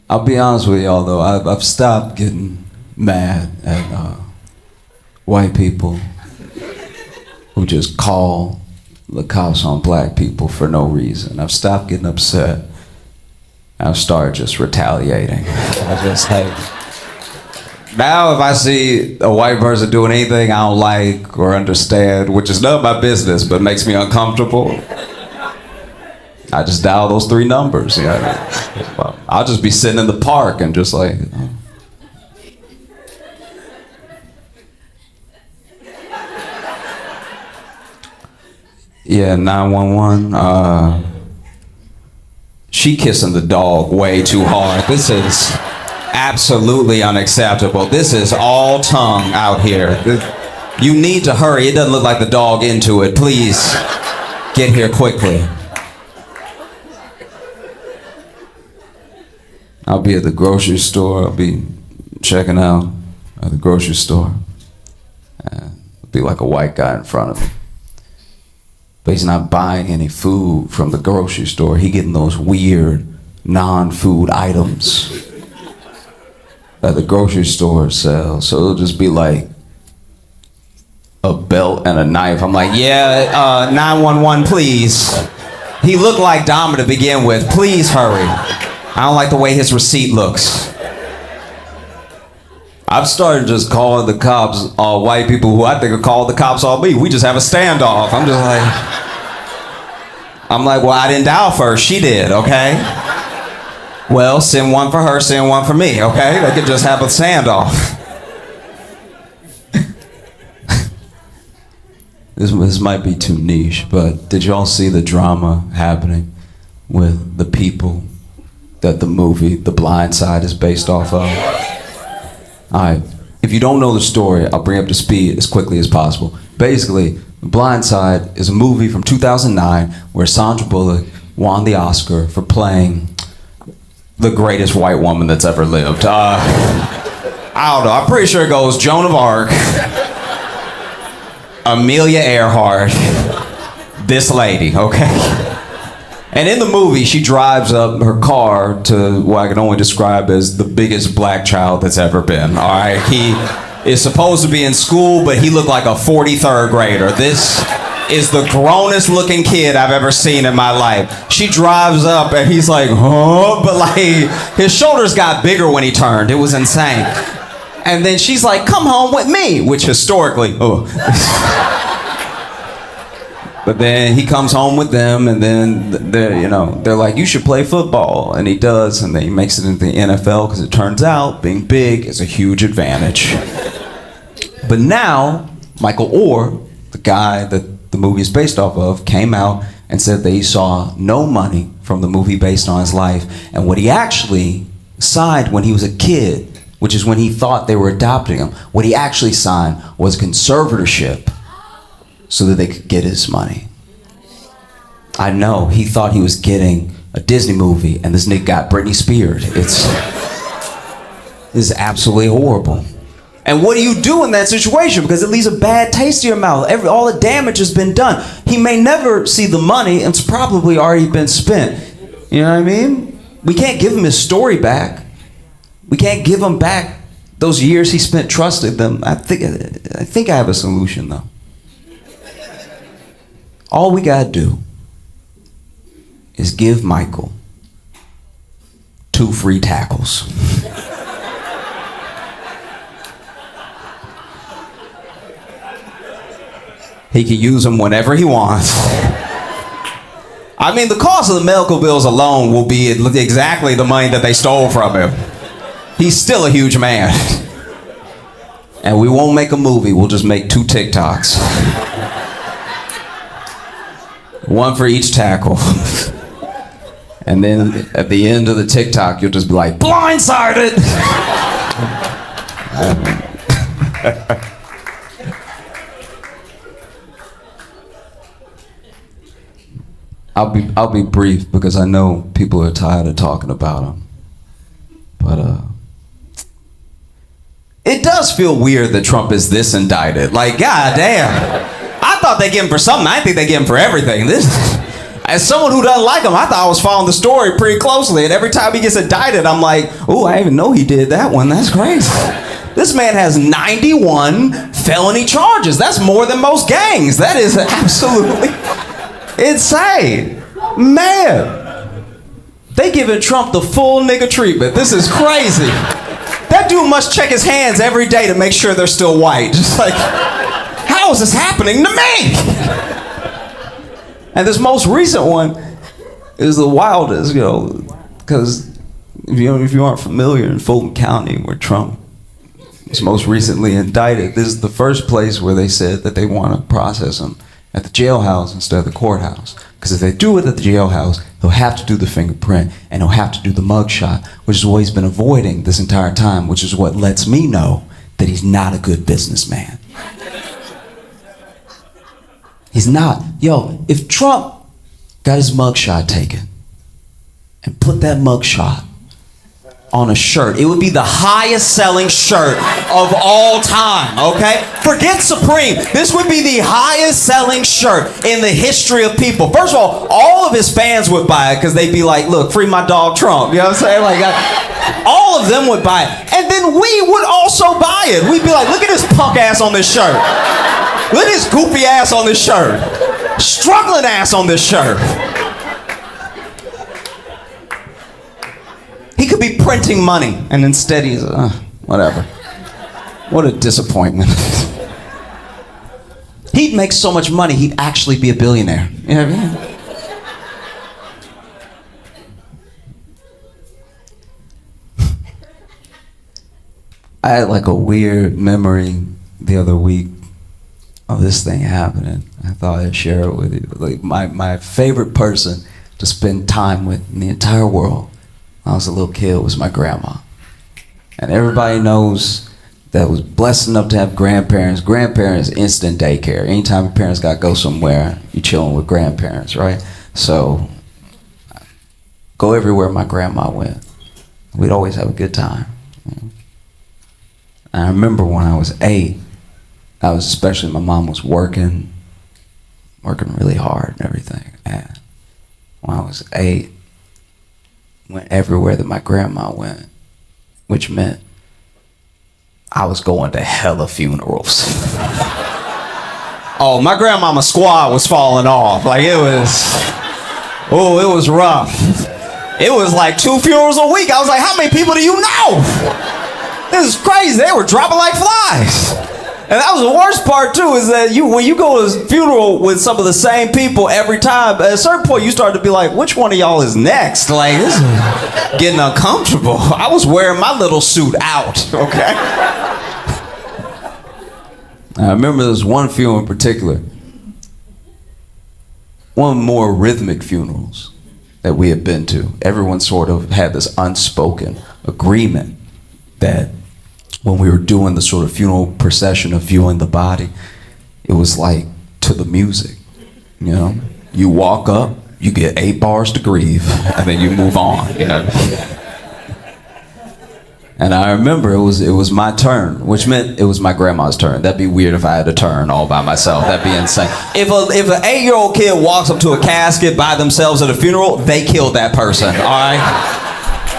I'll be honest with y'all though, I've stopped getting mad at white people who just call the cops on black people for no reason. I've stopped getting upset. I've started just retaliating. I just now if I see a white person doing anything I don't like or understand, which is none of my business but makes me uncomfortable, I just dial those 3 numbers. I'll just be sitting in the park and just like, oh. Yeah, 911. She kissing the dog way too hard. This is absolutely unacceptable. This is all tongue out here. You need to hurry. It doesn't look like the dog into it. Please get here quickly. I'll be at the grocery store. I'll be checking out at the grocery store. There'll be like a white guy in front of me. But he's not buying any food from the grocery store. He getting those weird non-food items that the grocery store sells. So it'll just be like a belt and a knife. I'm like, yeah, 911, please. He looked like Dama to begin with. Please hurry. I don't like the way his receipt looks. I've started just calling the cops on white people who I think are calling the cops on me. We just have a standoff. I'm like, well, I didn't dial first. She did, okay? Well, send one for her, send one for me, okay? They could just have a standoff. This might be too niche, but did y'all see the drama happening with the people that the movie The Blind Side is based off of? All right, if you don't know the story, I'll bring up to speed as quickly as possible. Basically, The Blind Side is a movie from 2009 where Sandra Bullock won the Oscar for playing the greatest white woman that's ever lived. I don't know, I'm pretty sure it goes Joan of Arc, Amelia Earhart, this lady, okay? And in the movie, she drives up her car to what I can only describe as the biggest black child that's ever been, all right? He is supposed to be in school, but he looked like a 43rd grader. This is the grownest looking kid I've ever seen in my life. She drives up and he's like, huh? But like, his shoulders got bigger when he turned. It was insane. And then she's like, come home with me, which historically, But then he comes home with them, and then they're like, you should play football, and he does, and then he makes it into the NFL because it turns out being big is a huge advantage. But now, Michael Oher, the guy that the movie is based off of, came out and said that he saw no money from the movie based on his life, and what he actually signed when he was a kid, which is when he thought they were adopting him, what he actually signed was conservatorship, so that they could get his money. I know, he thought he was getting a Disney movie, and this nigga got Britney Spears. This is absolutely horrible. And what do you do in that situation? Because it leaves a bad taste in your mouth. All the damage has been done. He may never see the money, and it's probably already been spent. You know what I mean? We can't give him his story back. We can't give him back those years he spent trusting them. I think I have a solution, though. All we gotta do is give Michael 2 free tackles. He can use them whenever he wants. I mean, the cost of the medical bills alone will be exactly the money that they stole from him. He's still a huge man. And we won't make a movie, we'll just make 2 TikToks. 1 for each tackle. And then at the end of the TikTok, you'll just be like, blindsided! I'll be brief because I know people are tired of talking about him. But it does feel weird that Trump is this indicted. Like, goddamn. I thought they get him for something. I think they get him for everything. As someone who doesn't like him, I thought I was following the story pretty closely. And every time he gets indicted, I'm like, oh, I didn't even know he did that one. That's crazy. This man has 91 felony charges. That's more than most gangs. That is absolutely insane. Man, they giving Trump the full nigga treatment. This is crazy. That dude must check his hands every day to make sure they're still white. Just like, how is this happening to me? And this most recent one is the wildest, because if you aren't familiar in Fulton County, where Trump was most recently indicted, this is the first place where they said that they want to process him at the jailhouse instead of the courthouse. Because if they do it at the jailhouse, they'll have to do the fingerprint and they'll have to do the mugshot, which is what he's been avoiding this entire time, which is what lets me know that he's not a good businessman. He's not. Yo, if Trump got his mugshot taken and put that mugshot on a shirt, it would be the highest selling shirt of all time, okay? Forget Supreme. This would be the highest selling shirt in the history of people. First of all of his fans would buy it because they'd be like, look, free my dog Trump. You know what I'm saying? Like, all of them would buy it. And then we would also buy it. We'd be like, look at this punk ass on this shirt. Look at this goofy ass on this shirt. Struggling ass on this shirt. He could be printing money, and instead he's, whatever. What a disappointment. He'd make so much money, he'd actually be a billionaire. You know what I mean? I had like a weird memory the other week of this thing happening. I thought I'd share it with you. Like my favorite person to spend time with in the entire world when I was a little kid was my grandma. And everybody knows that was blessed enough to have grandparents. Grandparents, instant daycare. Anytime your parents got to go somewhere, you're chilling with grandparents, right? So, go everywhere my grandma went. We'd always have a good time. I remember when I was 8, especially my mom was working really hard and everything. And when I was 8, went everywhere that my grandma went, which meant I was going to hella funerals. Oh, my grandmama's squad was falling off. Like it was rough. It was like 2 funerals a week. I was like, how many people do you know? This is crazy. They were dropping like flies. And that was the worst part too, is that when you go to a funeral with some of the same people every time, at a certain point you start to be like, which one of y'all is next? Like, this is getting uncomfortable. I was wearing my little suit out, okay? I remember there was one funeral in particular, one of the more rhythmic funerals that we had been to. Everyone sort of had this unspoken agreement that when we were doing the sort of funeral procession of viewing the body, it was like to the music, you know? You walk up, you get 8 bars to grieve, and then you move on, you know? And I remember it was my turn, which meant it was my grandma's turn. That'd be weird if I had a turn all by myself. That'd be insane. If an 8-year-old kid walks up to a casket by themselves at a funeral, they killed that person, all right?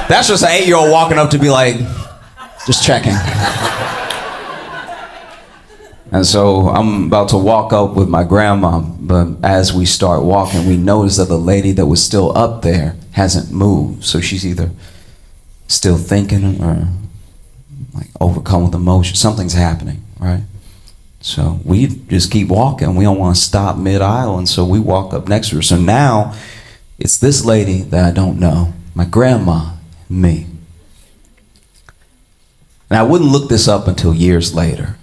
That's just an 8-year-old walking up to be like, just checking. And so I'm about to walk up with my grandma, but as we start walking, we notice that the lady that was still up there hasn't moved. So she's either still thinking or like overcome with emotion. Something's happening, right? So we just keep walking. We don't want to stop mid-aisle, and so we walk up next to her. So now it's this lady that I don't know, my grandma, and me. And I wouldn't look this up until years later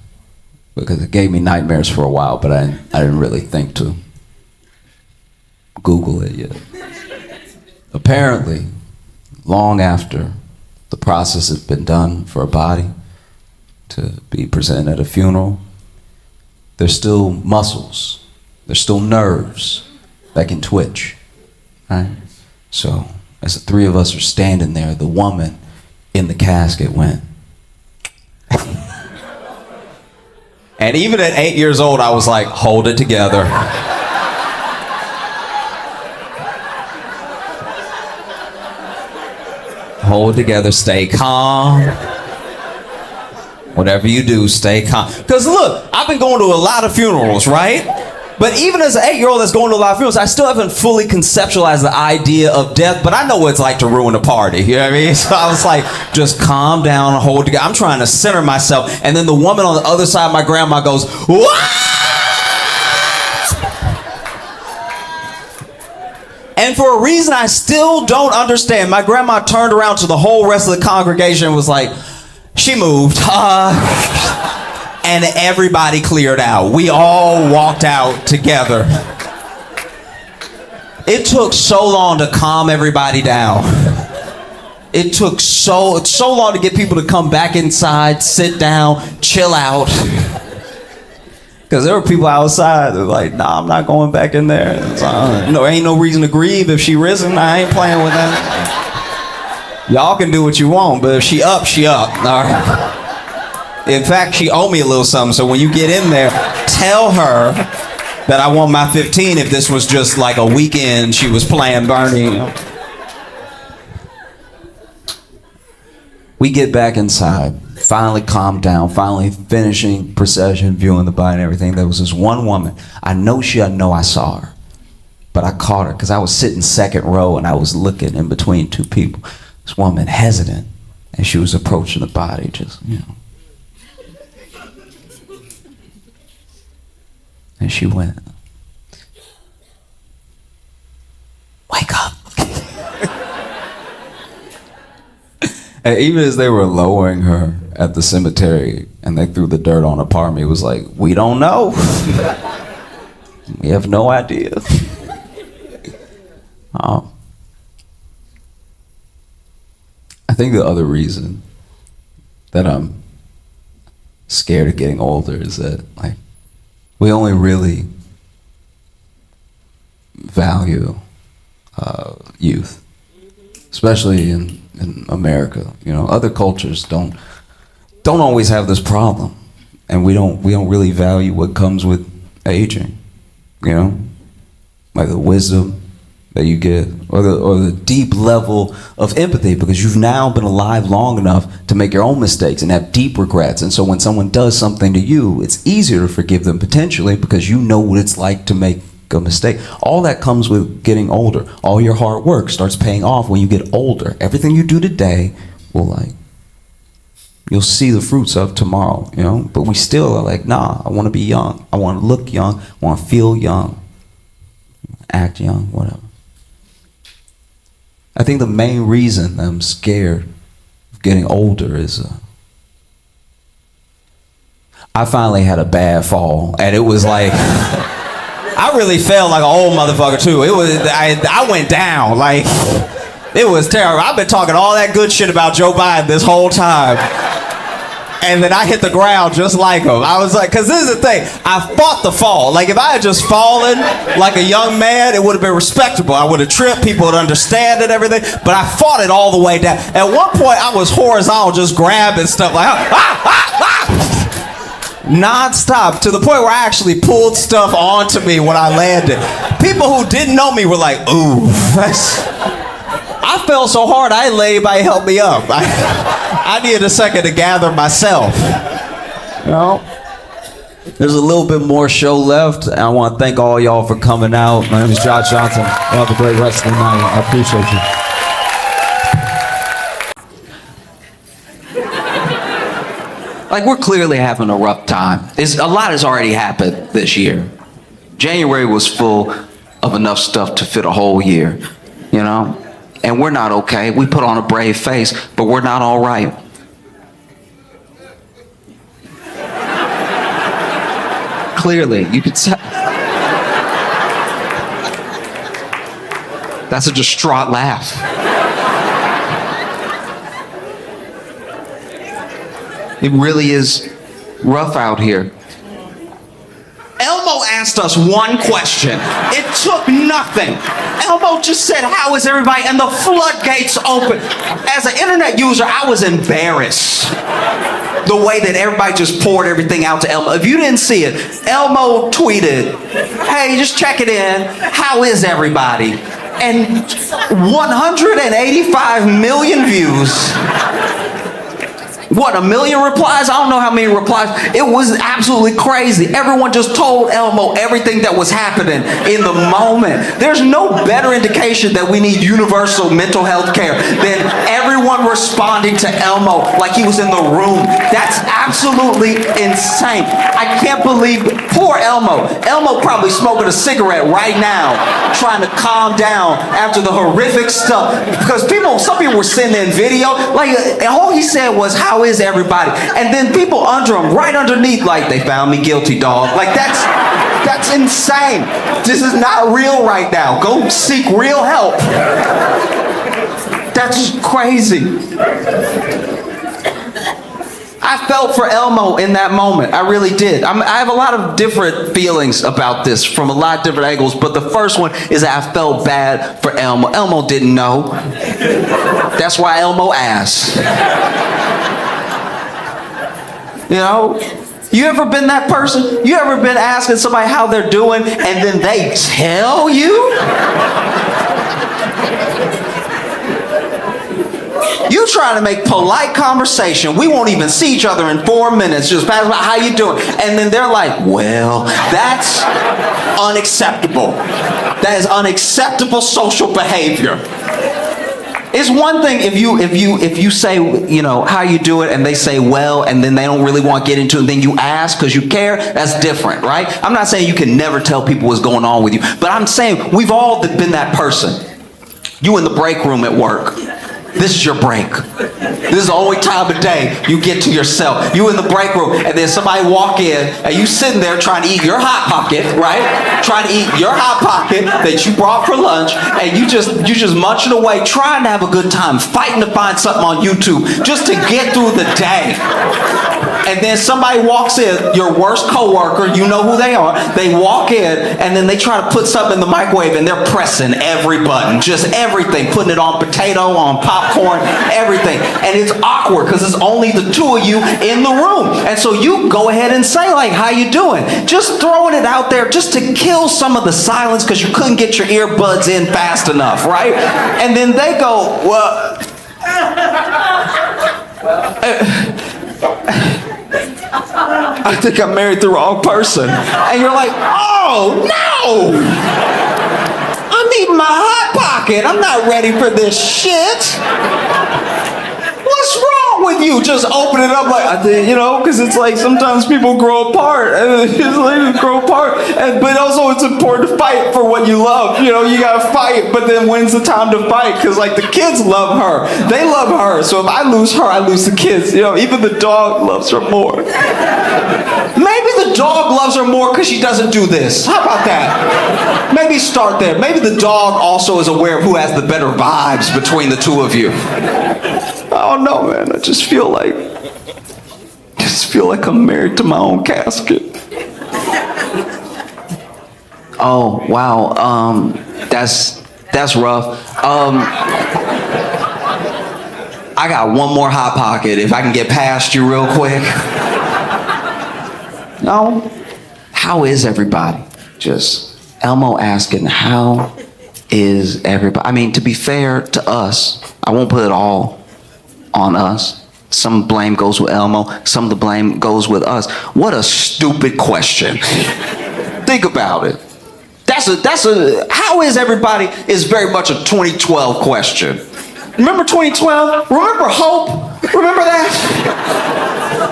because it gave me nightmares for a while, but I didn't really think to Google it yet. Apparently, long after the process has been done for a body to be presented at a funeral, there's still muscles, there's still nerves that can twitch, right? So as the 3 of us are standing there, the woman in the casket went. And even at 8 years old, I was like, hold it together. Hold together, stay calm. Whatever you do, stay calm. Because look, I've been going to a lot of funerals, right? But even as an 8-year-old that's going to a lot of funerals, I still haven't fully conceptualized the idea of death, but I know what it's like to ruin a party, you know what I mean? So I was like, just calm down, hold together. I'm trying to center myself. And then the woman on the other side of my grandma goes, "What?" And for a reason I still don't understand, my grandma turned around to the whole rest of the congregation and was like, she moved. And everybody cleared out. We all walked out together. It took so long to calm everybody down. It took so long to get people to come back inside, sit down, chill out. Because there were people outside that were like, nah, I'm not going back in there. Ain't no reason to grieve if she risen. I ain't playing with that. Y'all can do what you want, but if she up, she up. All right. In fact, she owe me a little something, so when you get in there, tell her that I want my 15 if this was just like a weekend she was playing Bernie. You know? We get back inside, finally calmed down, finally finishing procession, viewing the body and everything. There was this one woman. I know I saw her, but I caught her because I was sitting second row and I was looking in between two people. This woman hesitant, and she was approaching the body, just, you know. And she went, "Wake up." And even as they were lowering her at the cemetery and they threw the dirt on her, part of me was like, we don't know. We have no idea. I think the other reason that I'm scared of getting older is that, like, we only really value youth, especially in America. You know, other cultures don't always have this problem, and we don't really value what comes with aging. You know, like the wisdom that you get, or the deep level of empathy, because you've now been alive long enough to make your own mistakes and have deep regrets. And so when someone does something to you, it's easier to forgive them potentially because you know what it's like to make a mistake. All that comes with getting older. All your hard work starts paying off when you get older. Everything you do today will, you'll see the fruits of tomorrow, you know? But we still are like, nah, I want to be young. I want to look young. I want to feel young. Act young, whatever. I think the main reason I'm scared of getting older is I finally had a bad fall, and it was like I really felt like an old motherfucker too. It was I went down, like it was terrible. I've been talking all that good shit about Joe Biden this whole time. And then I hit the ground just like him. I was like, because this is the thing, I fought the fall. Like, if I had just fallen like a young man, it would have been respectable. I would have tripped, people would understand it, everything. But I fought it all the way down. At one point, I was horizontal, just grabbing stuff like, non-stop, to the point where I actually pulled stuff onto me when I landed. People who didn't know me were like, ooh, I fell so hard, I didn't let anybody help me up. I needed a second to gather myself. You know? There's a little bit more show left. I want to thank all y'all for coming out. My name is Josh Johnson. Have a great rest of the night. I appreciate you. Like, we're clearly having a rough time. A lot has already happened this year. January was full of enough stuff to fit a whole year, you know? And we're not okay. We put on a brave face, but we're not all right. Clearly, you could say. That's a distraught laugh. It really is rough out here. Elmo asked us one question. It took nothing. Elmo just said, how is everybody? And the floodgates opened. As an internet user, I was embarrassed. The way that everybody just poured everything out to Elmo. If you didn't see it, Elmo tweeted, hey, just check it in. How is everybody? and 185 million views. What, 1 million replies? I don't know how many replies. It was absolutely crazy. Everyone just told Elmo everything that was happening in the moment. There's no better indication that we need universal mental health care than everyone responding to Elmo like he was in the room. That's absolutely insane. I can't believe, poor Elmo. Elmo probably smoking a cigarette right now, trying to calm down after the horrific stuff. Because some people were sending in video, like, all he said was, "How is everybody?" And then people under him, right underneath, like, "They found me guilty, dog." Like, that's insane. This is not real right now. Go seek real help. That's crazy. I felt for Elmo in that moment. I really did. I have a lot of different feelings about this from a lot of different angles, but the first one is that I felt bad for Elmo. Elmo didn't know. That's why Elmo asked. You know? You ever been that person? You ever been asking somebody how they're doing and then they tell you? You trying to make polite conversation. We won't even see each other in 4 minutes. Just pass by, "How you doing?" And then they're like, "Well, that's unacceptable. That is unacceptable social behavior." It's one thing if you say, you know, "How you doing?" and they say, "Well," and then they don't really want to get into it, and then you ask because you care. That's different, right? I'm not saying you can never tell people what's going on with you, but I'm saying we've all been that person. You in the break room at work. This is your break. This is the only time of day you get to yourself. You in the break room, and then somebody walk in, and you sitting there trying to eat your Hot Pocket, right? Trying to eat your Hot Pocket that you brought for lunch, and you just munching away, trying to have a good time, fighting to find something on YouTube just to get through the day. And then somebody walks in, your worst coworker, you know who they are. They walk in, and then they try to put something in the microwave, and they're pressing every button, just everything, putting it on potato, on popcorn, everything. And it's awkward because it's only the two of you in the room. And so you go ahead and say, like, "How you doing?" Just throwing it out there just to kill some of the silence because you couldn't get your earbuds in fast enough, right? And then they go, "Well, I think I married the wrong person." And you're like, "Oh, no! I'm eating my Hot Pocket. I'm not ready for this shit. What's wrong with you?" Just open it up like, you know, because it's like sometimes people grow apart. And but also it's important to fight for what you love. You know, you got to fight, but then when's the time to fight? Because like the kids love her. They love her. So if I lose her, I lose the kids. You know, even the dog loves her more. Maybe the dog loves her more because she doesn't do this. How about that? Maybe start there. Maybe the dog also is aware of who has the better vibes between the two of you. I don't know, man. I just feel like I'm married to my own casket. Oh, wow. That's rough. I got one more Hot Pocket if I can get past you real quick. No. How is everybody? Just Elmo asking, "How is everybody?" I mean, to be fair to us, I won't put it all on us. Some blame goes with Elmo. Some of the blame goes with us. What a stupid question. Think about it. How is everybody is very much a 2012 question. Remember 2012? Remember hope? Remember that?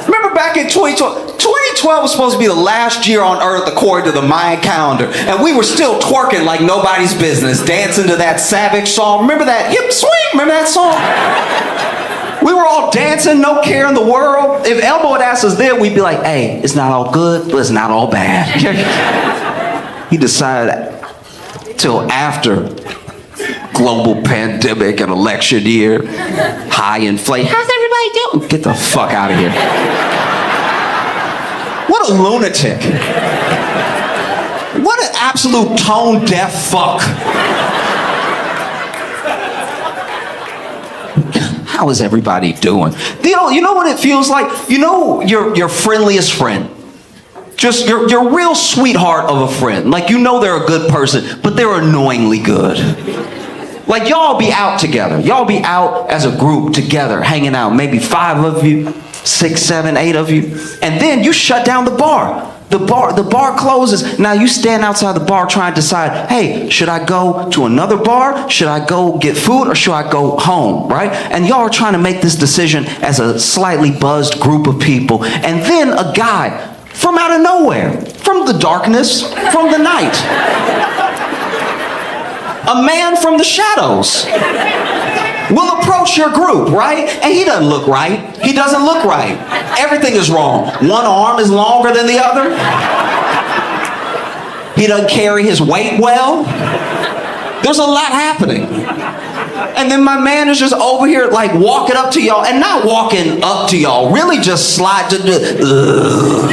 Remember back in 2012? 2012 was supposed to be the last year on earth according to the Mayan calendar. And we were still twerking like nobody's business, dancing to that Savage song. Remember that hip swing? Remember that song? We were all dancing, no care in the world. If Elmo had asked us then, we'd be like, "Hey, it's not all good, but it's not all bad." He decided till after global pandemic and election year, high inflation. How's everybody doing? Get the fuck out of here. What a lunatic. What an absolute tone deaf fuck. How is everybody doing? You know what it feels like? You know your friendliest friend. Just you're a real sweetheart of a friend. Like, you know they're a good person, but they're annoyingly good. Like, y'all be out together. Y'all be out as a group together, hanging out. Maybe 5 of you, 6, 7, 8 of you. And then you shut down the bar. The bar closes. Now you stand outside the bar trying to decide, hey, should I go to another bar? Should I go get food, or should I go home, right? And y'all are trying to make this decision as a slightly buzzed group of people. And then a guy from out of nowhere, from the darkness, from the night, a man from the shadows will approach your group, right? And he doesn't look right. He doesn't look right. Everything is wrong. One arm is longer than the other. He doesn't carry his weight well. There's a lot happening. And then my man is just over here like walking up to y'all, and not walking up to y'all, really just slide to the...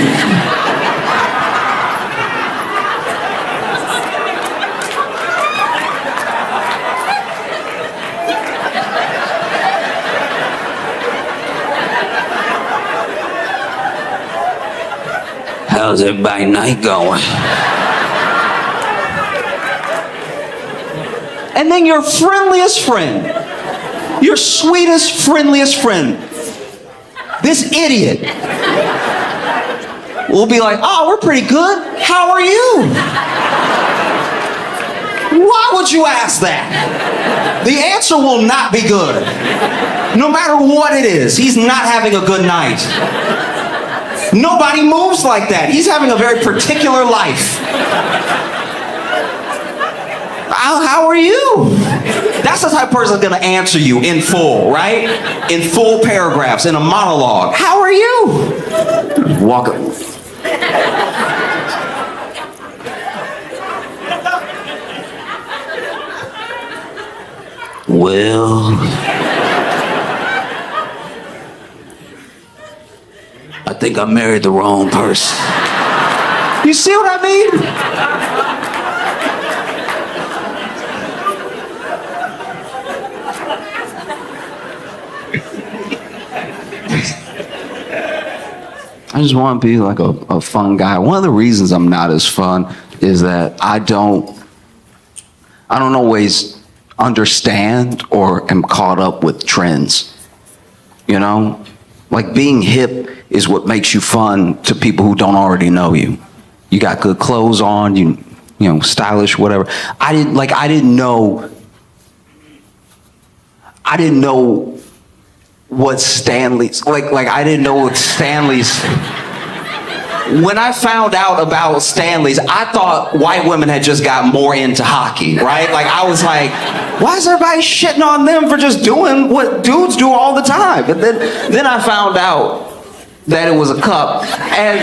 How's everybody night going? And then your friendliest friend, your sweetest, friendliest friend, this idiot, will be like, oh, we're pretty good. How are you? Why would you ask that? The answer will not be good. No matter what it is, he's not having a good night. Nobody moves like that. He's having a very particular life. How are you? That's the type of person that's gonna answer you in full, right? In full paragraphs, in a monologue. How are you? Walk up. Well, I think I married the wrong person. You see what I mean? I just want to be like a fun guy. One of the reasons I'm not as fun is that I don't always understand or am caught up with trends. You know? Like, being hip is what makes you fun to people who don't already know you. You got good clothes on, you know, stylish, whatever. I didn't know what Stanley's, I didn't know what Stanley's, when I found out about Stanley's, I thought white women had just got more into hockey, right? Like, I was like, why is everybody shitting on them for just doing what dudes do all the time? But then I found out that it was a cup, and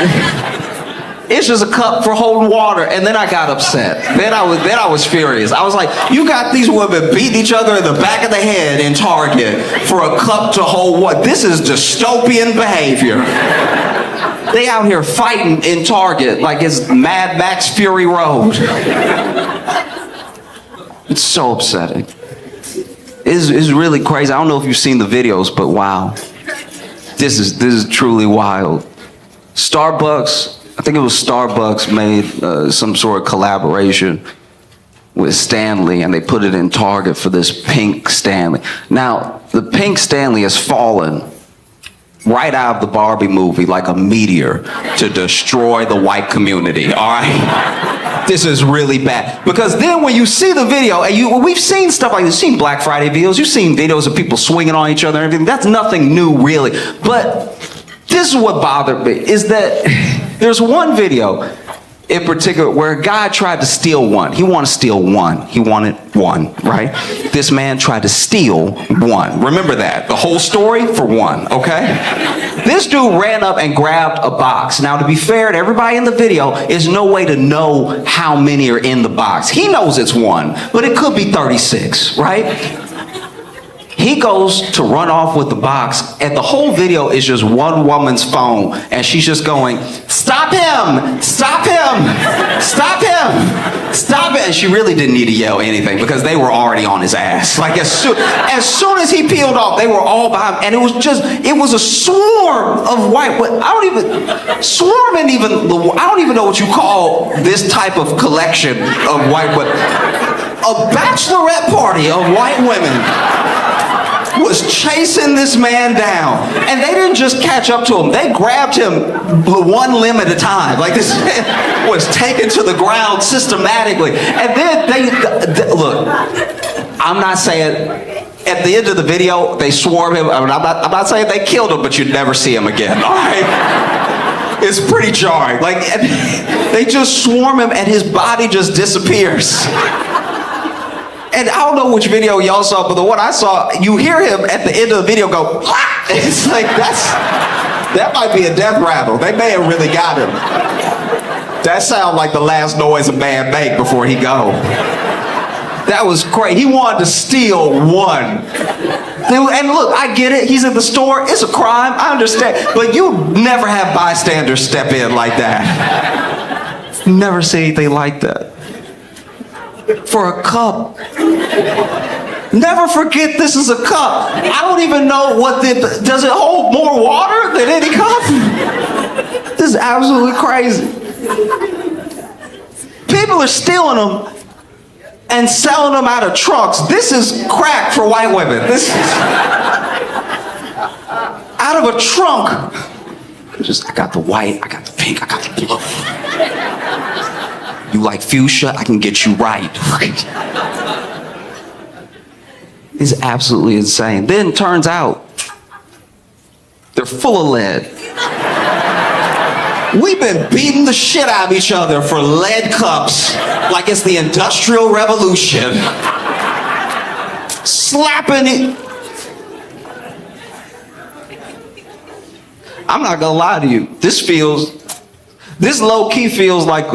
it's just a cup for holding water, and then I got upset. Then I was furious. I was like, you got these women beating each other in the back of the head in Target for a cup to hold what? This is dystopian behavior. They out here fighting in Target like it's Mad Max Fury Road. It's so upsetting. It's really crazy. I don't know if you've seen the videos, but wow. This is truly wild. Starbucks, I think it was Starbucks, made some sort of collaboration with Stanley, and they put it in Target for this pink Stanley. Now, the pink Stanley has fallen right out of the Barbie movie like a meteor to destroy the white community, all right? This is really bad. Because then when you see the video, and we've seen stuff like this, you've seen Black Friday videos, you've seen videos of people swinging on each other and everything. That's nothing new, really. But this is what bothered me, is that there's one video in particular where a guy tried to steal one. He wanted to steal one. He wanted one, right? This man tried to steal one. Remember that. The whole story for one, okay? This dude ran up and grabbed a box. Now, to be fair to everybody in the video, there's no way to know how many are in the box. He knows it's one, but it could be 36, right? he goes to run off with the box, and the whole video is just one woman's phone, and she's just going, "Stop him! Stop him! Stop him! Stop it!" And she really didn't need to yell anything because they were already on his ass. Like as soon as he peeled off, they were all behind him, and it was a swarm of white. I don't even know what you call this type of collection of white women. A bachelorette party of white women was chasing this man down, and they didn't just catch up to him, they grabbed him one limb at a time. Like this man was taken to the ground systematically. And then they look, I'm not saying at the end of the video they swarm him. I'm not saying they killed him, but you'd never see him again. All right, it's pretty jarring. Like they just swarm him and his body just disappears. And I don't know which video y'all saw, but the one I saw, you hear him at the end of the video go, "Ah!" It's like, that might be a death rattle. They may have really got him. That sounds like the last noise a man make before he go. That was crazy. He wanted to steal one. And look, I get it. He's in the store. It's a crime. I understand. But you never have bystanders step in like that. Never see anything like that. For a cup. Never forget this is a cup. I don't even know does it hold more water than any cup? This is absolutely crazy. People are stealing them and selling them out of trunks. This is crack for white women. This is out of a trunk. I got the white, I got the pink, I got the blue. You like fuchsia? I can get you right. It's absolutely insane. Then turns out they're full of lead. We've been beating the shit out of each other for lead cups like it's the Industrial Revolution. Slapping it. I'm not gonna lie to you. This low-key feels like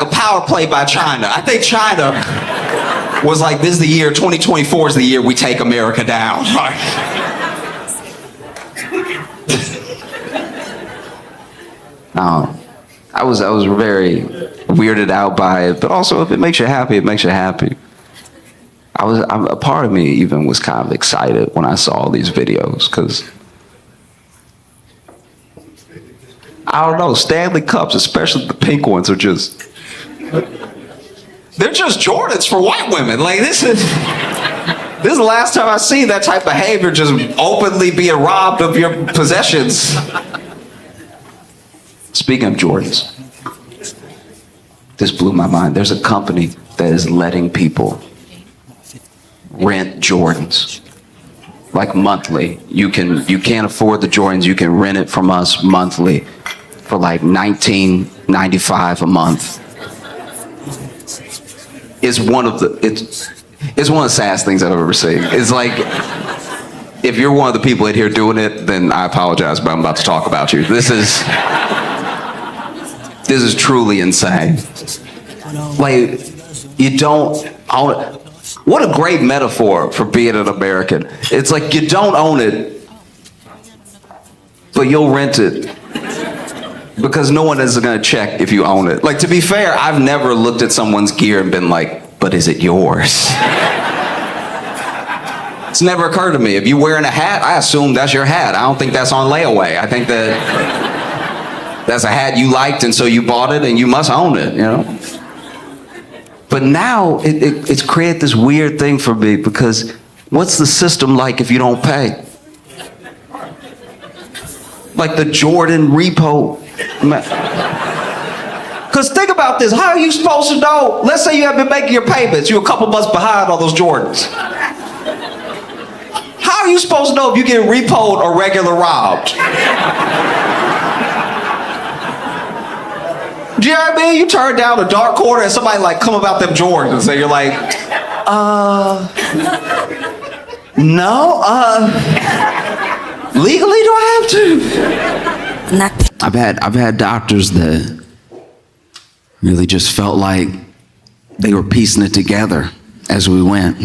a power play by China. I think China was like, this is the year, 2024 is the year we take America down. I was very weirded out by it, but also if it makes you happy, it makes you happy. A part of me even was kind of excited when I saw all these videos, because I don't know, Stanley Cups, especially the pink ones, they're just Jordans for white women. Like this is the last time I see that type of behavior, just openly being robbed of your possessions. Speaking of Jordans, this blew my mind. There's a company that is letting people rent Jordans, like monthly. You can't afford the Jordans, you can rent it from us monthly for like $19.95 a month. It's one of the saddest things I've ever seen. It's like, if you're one of the people in here doing it, then I apologize, but I'm about to talk about you. This is truly insane. Like, you don't own it. What a great metaphor for being an American. It's like you don't own it, but you'll rent it because no one is going to check if you own it. Like, to be fair, I've never looked at someone's gear and been like, but is it yours? It's never occurred to me. If you're wearing a hat, I assume that's your hat. I don't think that's on layaway. I think that's a hat you liked, and so you bought it, and you must own it, you know? But now, it's created this weird thing for me, because what's the system like if you don't pay? Like the Jordan repo. Because think about this, how are you supposed to know? Let's say you have been making your payments, you're a couple months behind on those Jordans. How are you supposed to know if you get repoed or regular robbed? Do you know what I mean? You turn down a dark corner and somebody like come about them Jordans and you're like, no, legally do I have to? I've had doctors that really just felt like they were piecing it together as we went.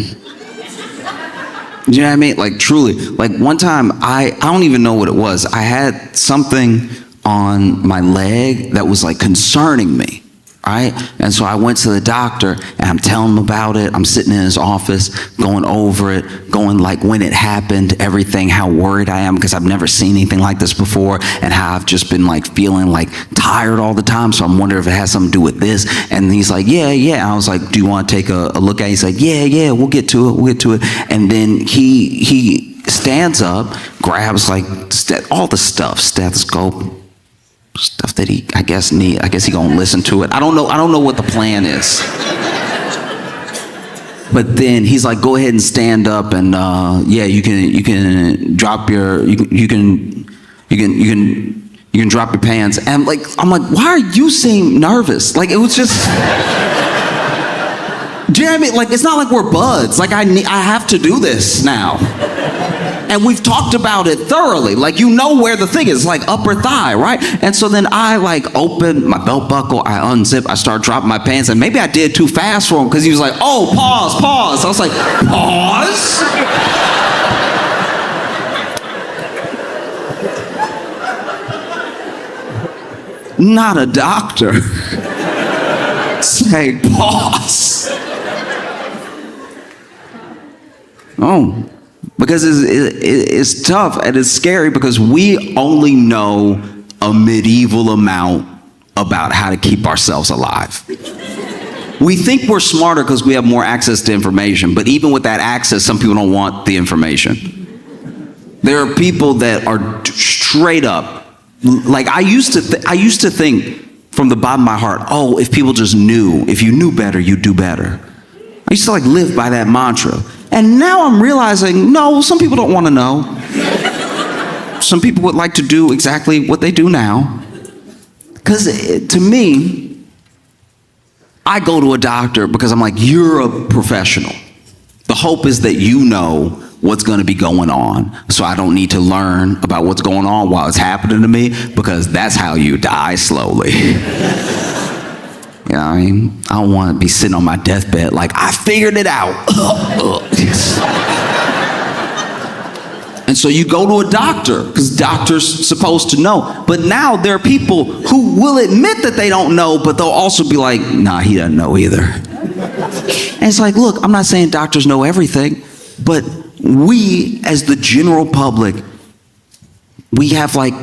You know what I mean? Like truly, like one time I don't even know what it was. I had something on my leg that was like concerning me, right? And so I went to the doctor and I'm telling him about it. I'm sitting in his office going over it, going like when it happened, everything, how worried I am because I've never seen anything like this before, and how I've just been like feeling like tired all the time. So I'm wondering if it has something to do with this. And he's like, yeah. And I was like, do you want to take a look at it? He's like, yeah, we'll get to it. And then he stands up, grabs like all the stuff, stethoscope, stuff that he I guess he gonna listen to it. I don't know what the plan is. But then he's like, go ahead and stand up, and you can drop your you can drop your pants. And I'm like, why are you seem nervous? Like it was just do you know what I mean? Like it's not like we're buds. Like I have to do this now. And we've talked about it thoroughly. Like, you know where the thing is, like upper thigh, right? And so then I like open my belt buckle, I unzip, I start dropping my pants, and maybe I did too fast for him because he was like, oh, pause. I was like, pause? Not a doctor. Say pause. Oh. Because it's tough and it's scary because we only know a medieval amount about how to keep ourselves alive. We think we're smarter because we have more access to information, but even with that access, some people don't want the information. There are people that are straight up, like I used to think from the bottom of my heart, oh, if people just knew, if you knew better, you'd do better. I used to like live by that mantra. And now I'm realizing, no, some people don't want to know. Some people would like to do exactly what they do now. Because to me, I go to a doctor because I'm like, you're a professional. The hope is that you know what's going to be going on. So I don't need to learn about what's going on while it's happening to me, because that's how you die slowly. You know what I mean? I don't want to be sitting on my deathbed like, I figured it out. And so you go to a doctor because doctors supposed to know. But now there are people who will admit that they don't know, but they'll also be like, nah, he doesn't know either. And it's like, look, I'm not saying doctors know everything, but we as the general public, we have like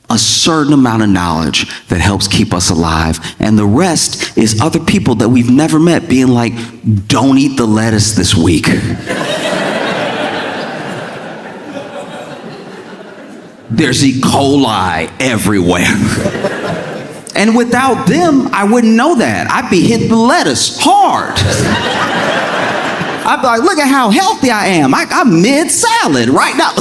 a certain amount of knowledge that helps keep us alive. And the rest is other people that we've never met being like, don't eat the lettuce this week. There's E. coli everywhere. And without them, I wouldn't know that. I'd be hitting the lettuce hard. I'd be like, look at how healthy I am. I'm mid-salad right now.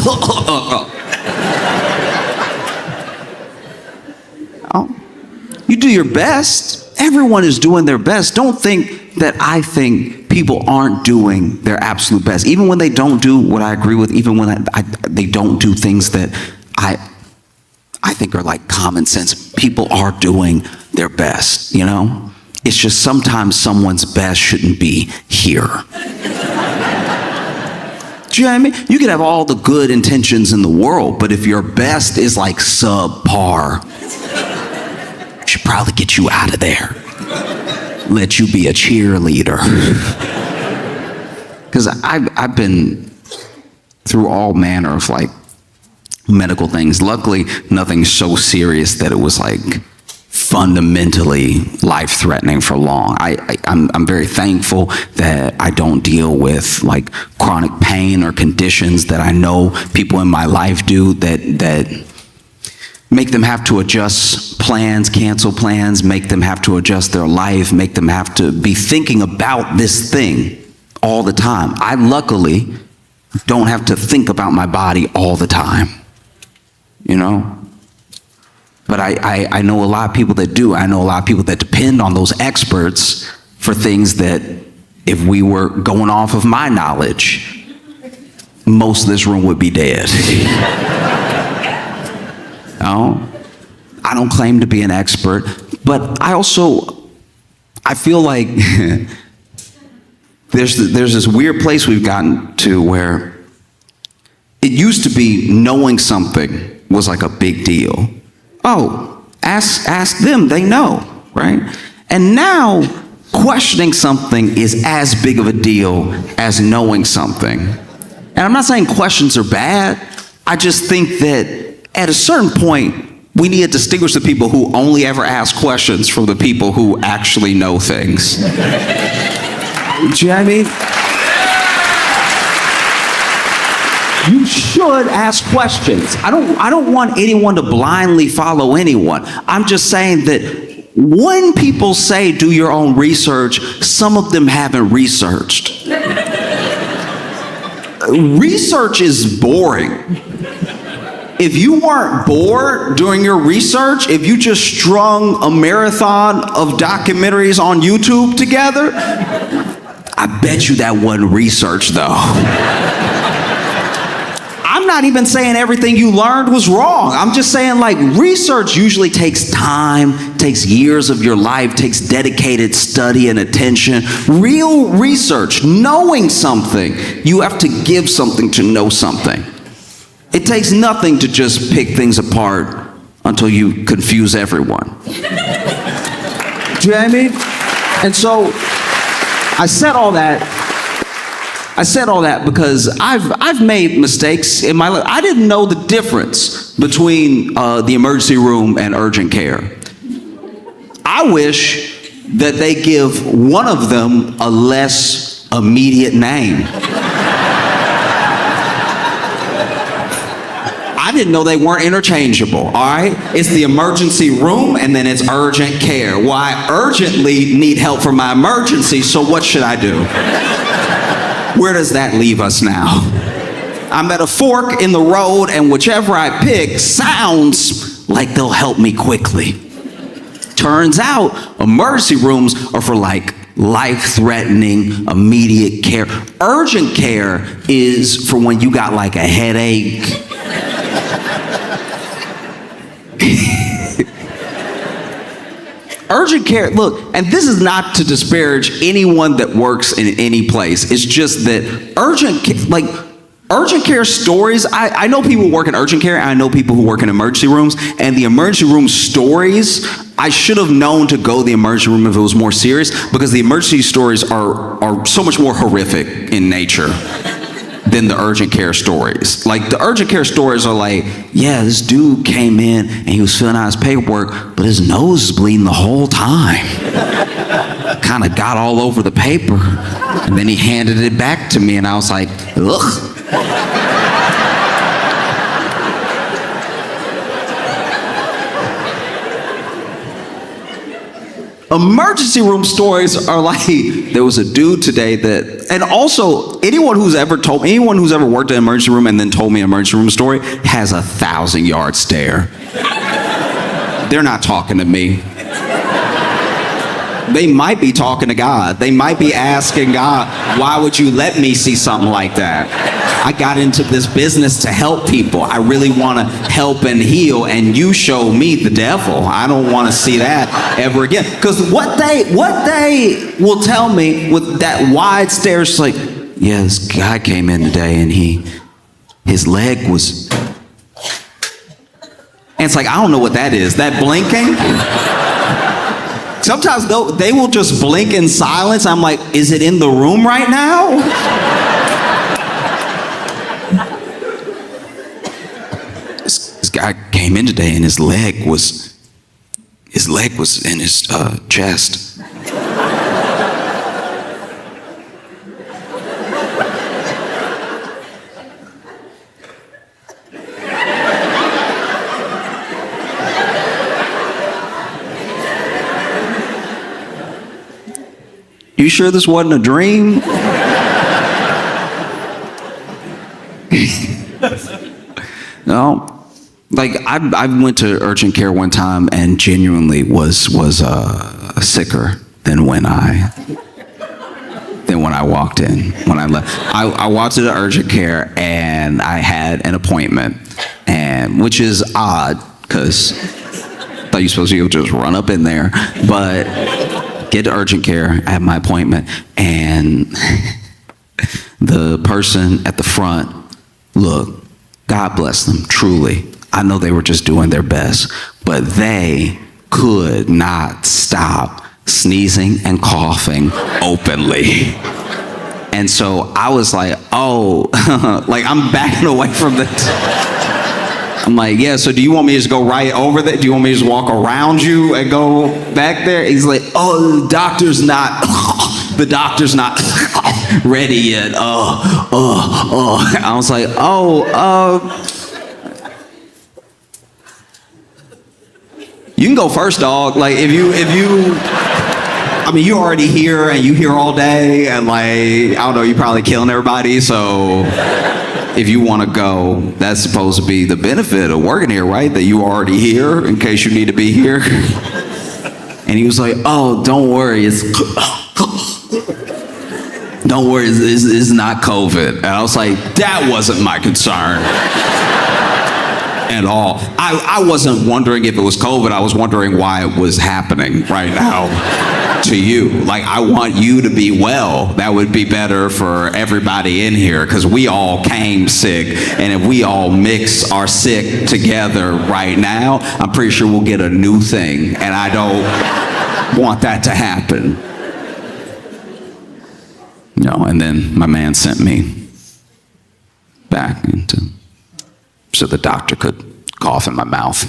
You do your best. Everyone is doing their best. Don't think that I think people aren't doing their absolute best. Even when they don't do what I agree with, even when they don't do things that I think are like common sense. People are doing their best, you know? It's just sometimes someone's best shouldn't be here. Do you know what I mean? You could have all the good intentions in the world, but if your best is like subpar, should probably get you out of there. Let you be a cheerleader. Because I've been through all manner of like medical things. Luckily, nothing so serious that it was like fundamentally life-threatening for long. I'm very thankful that I don't deal with like chronic pain or conditions that I know people in my life do that make them have to adjust plans, cancel plans, make them have to adjust their life, make them have to be thinking about this thing all the time. I luckily don't have to think about my body all the time, you know? But I know a lot of people that do. I know a lot of people that depend on those experts for things that if we were going off of my knowledge, most of this room would be dead. No, I don't claim to be an expert, but I feel like there's this weird place we've gotten to where it used to be knowing something was like a big deal. Oh, ask them, they know, right? And now questioning something is as big of a deal as knowing something. And I'm not saying questions are bad. I just think that at a certain point, we need to distinguish the people who only ever ask questions from the people who actually know things. Do you know what I mean? You should ask questions. I don't want anyone to blindly follow anyone. I'm just saying that when people say do your own research, some of them haven't researched. Research is boring. If you weren't bored during your research, if you just strung a marathon of documentaries on YouTube together, I bet you that wasn't research though. I'm not even saying everything you learned was wrong. I'm just saying like research usually takes time, takes years of your life, takes dedicated study and attention. Real research, knowing something, you have to give something to know something. It takes nothing to just pick things apart until you confuse everyone. Do you know what I mean? And so I said all that because I've made mistakes in my life. I didn't know the difference between the emergency room and urgent care. I wish that they give one of them a less immediate name. I didn't know they weren't interchangeable, all right? It's the emergency room and then it's urgent care. Well, I urgently need help for my emergency, so what should I do? Where does that leave us now? I'm at a fork in the road and whichever I pick sounds like they'll help me quickly. Turns out emergency rooms are for like life-threatening, immediate care. Urgent care is for when you got like a headache. Urgent care, look, and this is not to disparage anyone that works in any place. It's just that urgent care stories, I know people who work in urgent care, and I know people who work in emergency rooms, and the emergency room stories, I should have known to go to the emergency room if it was more serious, because the emergency stories are so much more horrific in nature than the urgent care stories. Like the urgent care stories are like, yeah, this dude came in and he was filling out his paperwork, but his nose is bleeding the whole time. Kind of got all over the paper. And then he handed it back to me and I was like, ugh. Emergency room stories are like, there was a dude today that, and also anyone who's ever worked in an emergency room and then told me an emergency room story has a 1,000-yard stare. They're not talking to me. They might be talking to God. They might be asking God, why would you let me see something like that? I got into this business to help people. I really want to help and heal, and you show me the devil. I don't want to see that ever again. Because what they will tell me with that wide stare is like, yeah, this guy came in today and his leg was, and it's like, I don't know what that is. That blinking? Sometimes they will just blink in silence. I'm like, is it in the room right now? This guy came in today and his leg was in his chest. You sure this wasn't a dream? No. Like I went to urgent care one time and genuinely was sicker than when I walked in. When I left, I walked to the urgent care and I had an appointment, and which is odd because I thought you were supposed to be able to just run up in there, but get to urgent care, I have my appointment, and the person at the front, look, God bless them, truly. I know they were just doing their best, but they could not stop sneezing and coughing openly. And so I was like, oh, like I'm backing away from the I'm like, yeah, so do you want me to just go right over there? Do you want me to just walk around you and go back there? He's like, oh, the doctor's not ready yet. I was like, you can go first, dog. Like, if you, I mean, you're already here and you here all day and like, I don't know, you're probably killing everybody, so if you want to go, that's supposed to be the benefit of working here, right? That you already here in case you need to be here. And he was like, oh, don't worry, don't worry, it's not COVID. And I was like, that wasn't my concern at all. I wasn't wondering if it was COVID. I was wondering why it was happening right now to you. Like, I want you to be well. That would be better for everybody in here because we all came sick. And if we all mix our sick together right now, I'm pretty sure we'll get a new thing. And I don't want that to happen. And then my man sent me back so the doctor could cough in my mouth.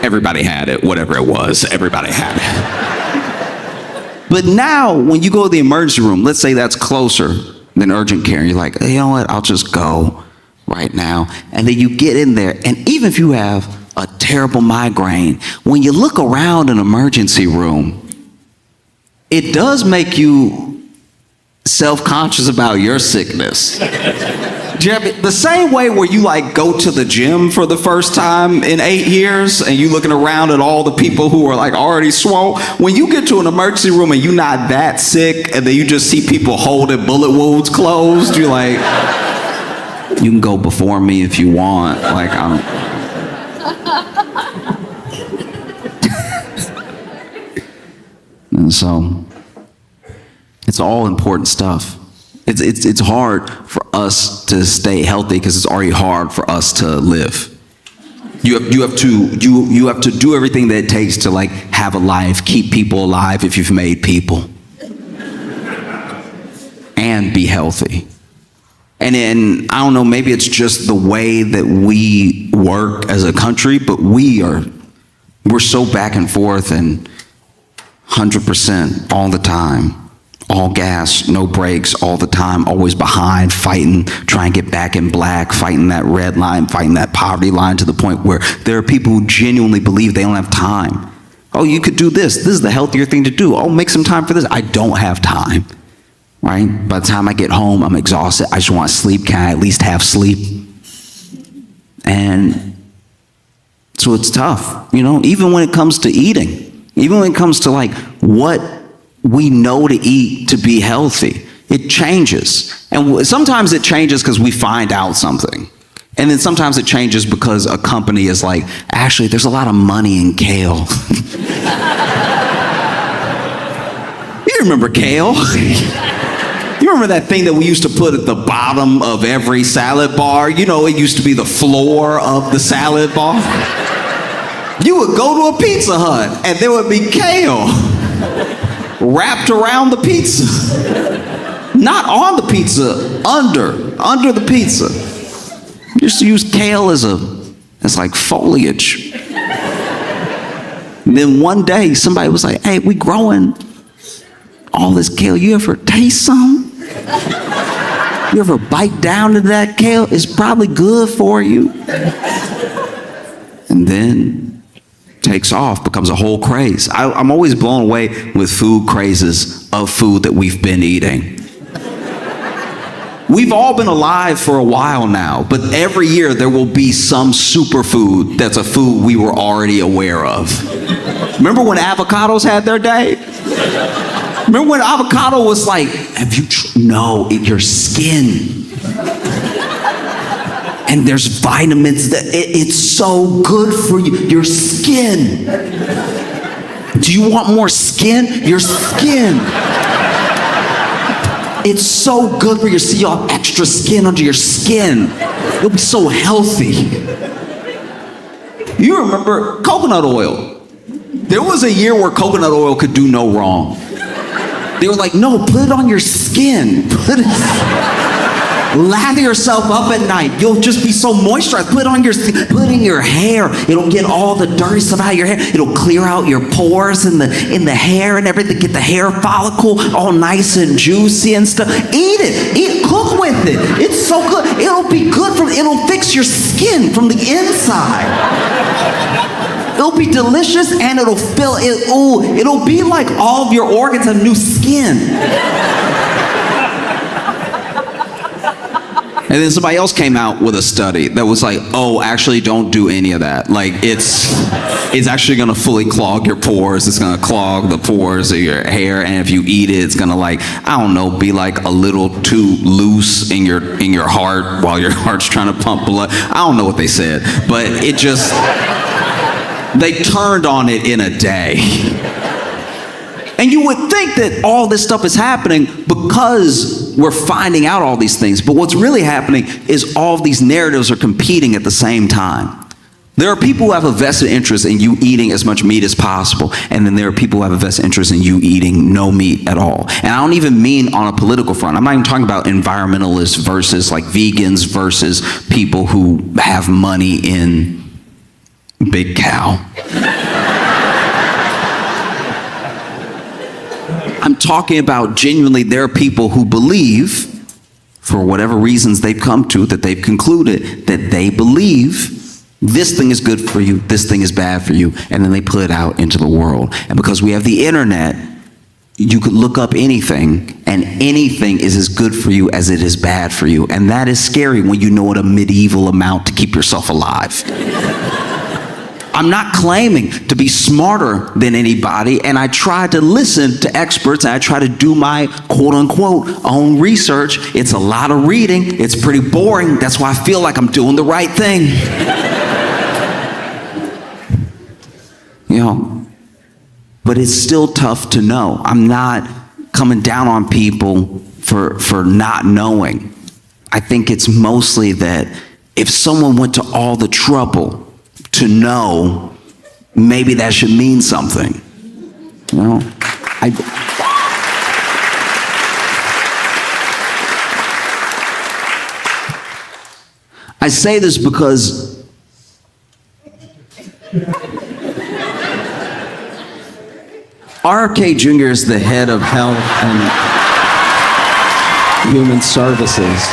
Everybody had it, whatever it was, everybody had it. But now, when you go to the emergency room, let's say that's closer than urgent care, and you're like, hey, you know what, I'll just go right now. And then you get in there, and even if you have a terrible migraine, when you look around an emergency room, it does make you self-conscious about your sickness. The same way where you like go to the gym for the first time in 8 years and you looking around at all the people who are like already swole. When you get to an emergency room and you're not that sick and then you just see people holding bullet wounds closed, you're like, you can go before me if you want. Like, and so it's all important stuff. It's hard for us to stay healthy because it's already hard for us to live. You have to do everything that it takes to like have a life, keep people alive if you've made people, and be healthy. And then I don't know, maybe it's just the way that we work as a country, but we're so back and forth and 100% all the time. All gas, no brakes, all the time, always behind, fighting, trying to get back in black, fighting that red line, fighting that poverty line to the point where there are people who genuinely believe they don't have time. Oh, you could do this. This is the healthier thing to do. Oh, make some time for this. I don't have time, right? By the time I get home, I'm exhausted. I just want to sleep. Can I at least have sleep? And so it's tough, even when it comes to eating, even when it comes to like what we know to eat to be healthy. It changes. And sometimes it changes because we find out something. And then sometimes it changes because a company is like, actually, there's a lot of money in kale. You remember kale? You remember that thing that we used to put at the bottom of every salad bar? It used to be the floor of the salad bar. You would go to a Pizza Hut and there would be kale wrapped around the pizza. Not on the pizza, under the pizza. Just use kale as like foliage. And then one day somebody was like, hey, we growing all this kale. You ever taste some? You ever bite down to that kale? It's probably good for you. And then takes off, becomes a whole craze. I'm always blown away with food crazes of food that we've been eating. We've all been alive for a while now, but every year there will be some superfood that's a food we were already aware of. Remember when avocados had their day? Remember when avocado was like, no, your skin. And there's vitamins that it's so good for you. Your skin. Do you want more skin? Your skin. It's so good for you. See, you have extra skin under your skin. You'll be so healthy. You remember coconut oil? There was a year where coconut oil could do no wrong. They were like, no, put it on your skin. Lather yourself up at night. You'll just be so moisturized. Put it on your skin. Put it in your hair. It'll get all the dirty stuff out of your hair. It'll clear out your pores in the hair and everything. Get the hair follicle all nice and juicy and stuff. Eat it. Cook with it. It's so good. It'll be good it'll fix your skin from the inside. It'll be delicious and it'll fill it. Ooh, it'll be like all of your organs have new skin. And then somebody else came out with a study that was like, oh, actually don't do any of that. Like it's actually gonna fully clog your pores. It's gonna clog the pores of your hair, and if you eat it, it's gonna be like a little too loose in your heart while your heart's trying to pump blood. I don't know what they said, but they turned on it in a day. And you would think that all this stuff is happening because we're finding out all these things. But what's really happening is all of these narratives are competing at the same time. There are people who have a vested interest in you eating as much meat as possible. And then there are people who have a vested interest in you eating no meat at all. And I don't even mean on a political front. I'm not even talking about environmentalists versus like vegans versus people who have money in Big Cow. I'm talking about genuinely there are people who believe, for whatever reasons they've come to, that they've concluded that they believe this thing is good for you, this thing is bad for you, and then they put it out into the world. And because we have the internet, you could look up anything, and anything is as good for you as it is bad for you. And that is scary when you know at a medieval amount to keep yourself alive. I'm not claiming to be smarter than anybody, and I try to listen to experts, and I try to do my quote-unquote own research. It's a lot of reading. It's pretty boring. That's why I feel like I'm doing the right thing. But it's still tough to know. I'm not coming down on people for not knowing. I think it's mostly that if someone went to all the trouble to know, maybe that should mean something. I say this because RFK Jr. is the head of Health and Human Services.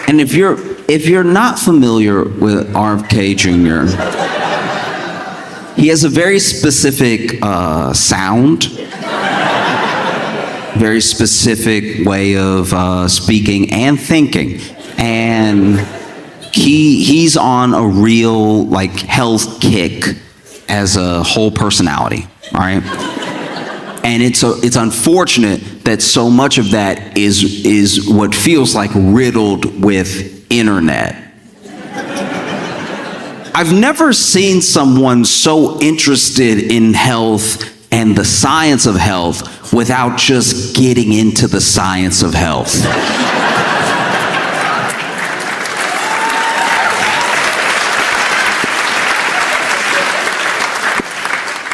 And if you're not familiar with RFK Jr., he has a very specific sound, very specific way of speaking and thinking, and he's on a real health kick as a whole personality, all right? And it's unfortunate that so much of that is what feels like riddled with internet. I've never seen someone so interested in health and the science of health without just getting into the science of health.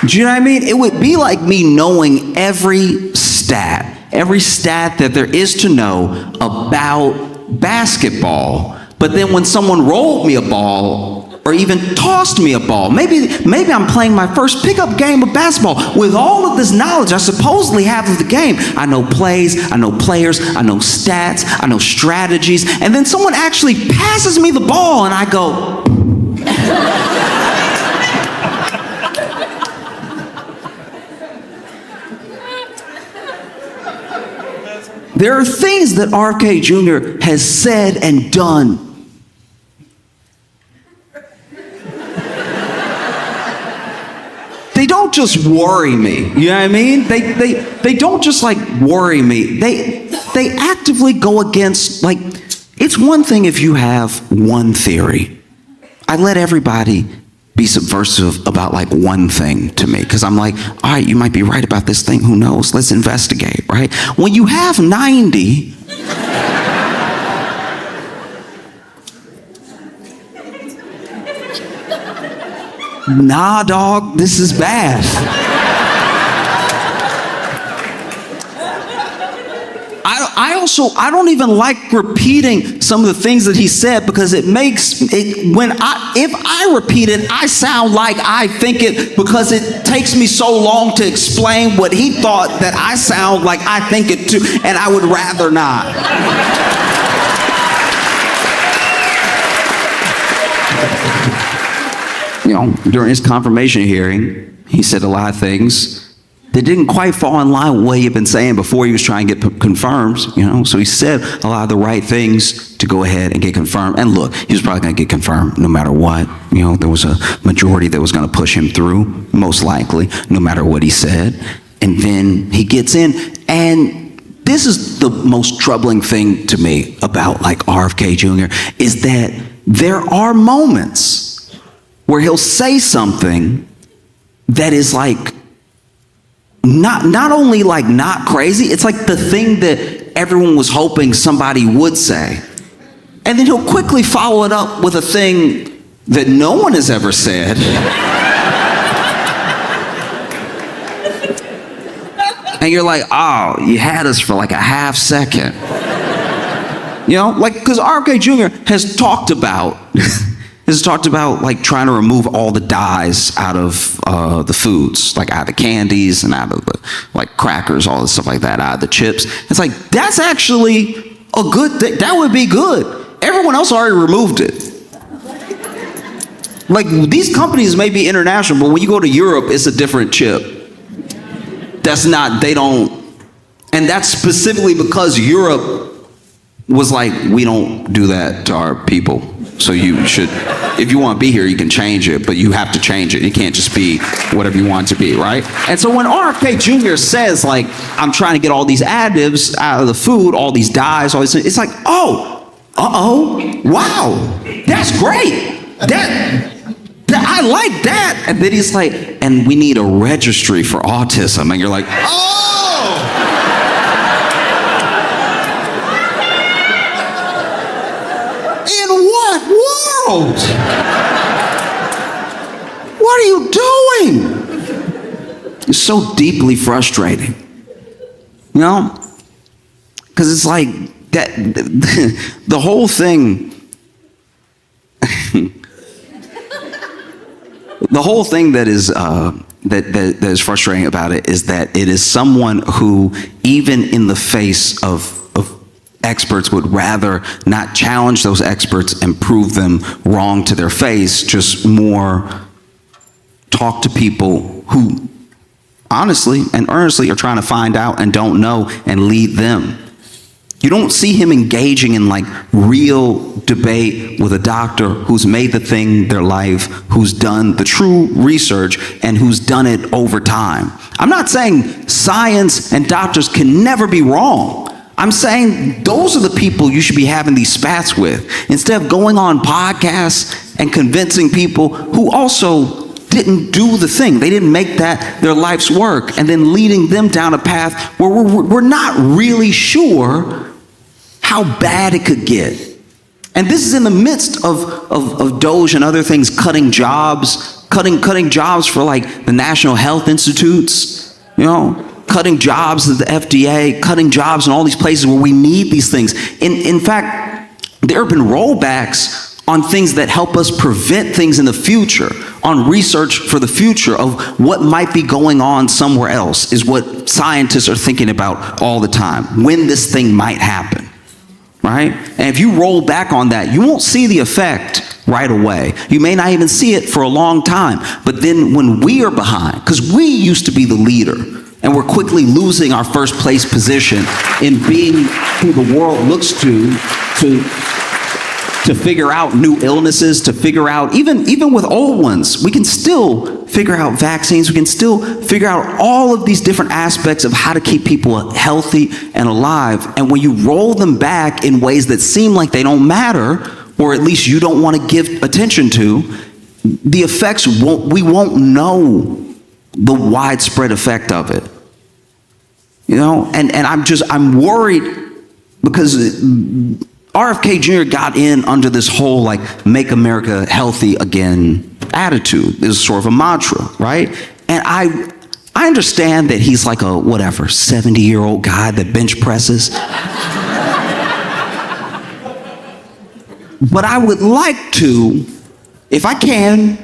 Do you know what I mean? It would be like me knowing every stat that there is to know about basketball. But then when someone rolled me a ball or even tossed me a ball, maybe I'm playing my first pickup game of basketball with all of this knowledge I supposedly have of the game. I know plays, I know players, I know stats, I know strategies, and then someone actually passes me the ball and I go, there are things that RFK Jr. has said and done. They don't just worry me, you know what I mean? They don't just worry me. They actively go against, it's one thing if you have one theory. I let everybody be subversive about like one thing to me, because I'm like, all right, you might be right about this thing, who knows, let's investigate, right? When you have 90, nah, dog, this is bad. I don't even like repeating some of the things that he said, because it makes it, if I repeat it, I sound like I think it, because it takes me so long to explain what he thought that I sound like I think it too, and I would rather not. You know, during his confirmation hearing, he said a lot of things that didn't quite fall in line with what he had been saying before he was trying to get confirmed, you know. So he said a lot of the right things to go ahead and get confirmed. And look, he was probably going to get confirmed no matter what. You know, there was a majority that was going to push him through, most likely, no matter what he said. And then he gets in, and this is the most troubling thing to me about like RFK Jr. is that there are moments where he'll say something that is like not only like not crazy, it's like the thing that everyone was hoping somebody would say. And then he'll quickly follow it up with a thing that no one has ever said. And you're like, oh, you had us for like a half second. You know, like, because RFK Jr. has talked about like trying to remove all the dyes out of the foods, like out of the candies and out of the like crackers, all this stuff like that, out of the chips. It's like, that's actually a good thing. That would be good. Everyone else already removed it. Like, these companies may be international, but when you go to Europe, it's a different chip. That's not, they don't, and that's specifically because Europe was like, we don't do that to our people. So you should, if you want to be here, you can change it, but you have to change it. You can't just be whatever you want to be, right? And so when RFK Jr. says, like, I'm trying to get all these additives out of the food, all these dyes, all these things, it's like, oh, wow, that's great. That I like that. And then he's like, and we need a registry for autism. And you're like, oh! In what world? What are you doing? It's so deeply frustrating. You know? Because it's like that the whole thing. The whole thing that is that is frustrating about it is that it is someone who, even in the face of experts, would rather not challenge those experts and prove them wrong to their face, just more talk to people who honestly and earnestly are trying to find out and don't know and lead them. You don't see him engaging in like real debate with a doctor who's made the thing their life, who's done the true research, and who's done it over time. I'm not saying science and doctors can never be wrong. I'm saying those are the people you should be having these spats with, instead of going on podcasts and convincing people who also didn't do the thing. They didn't make that their life's work, and then leading them down a path where we're not really sure how bad it could get. And this is in the midst of Doge and other things cutting jobs for like the National Health Institutes, you know, cutting jobs at the FDA, cutting jobs in all these places where we need these things. In fact, there have been rollbacks on things that help us prevent things in the future, on research for the future of what might be going on somewhere else, is what scientists are thinking about all the time, when this thing might happen. Right? And if you roll back on that, you won't see the effect right away. You may not even see it for a long time. But then when we are behind, because we used to be the leader, and we're quickly losing our first place position in being who the world looks to figure out new illnesses, to figure out, even with old ones, we can still figure out vaccines, we can still figure out all of these different aspects of how to keep people healthy and alive. And when you roll them back in ways that seem like they don't matter, or at least you don't want to give attention to, the effects we won't know the widespread effect of it. You know, and I'm worried because RFK Jr. got in under this whole like make America healthy again attitude. This is sort of a mantra, right? And I understand that he's like a 70-year-old guy that bench presses. But I would like to, if I can,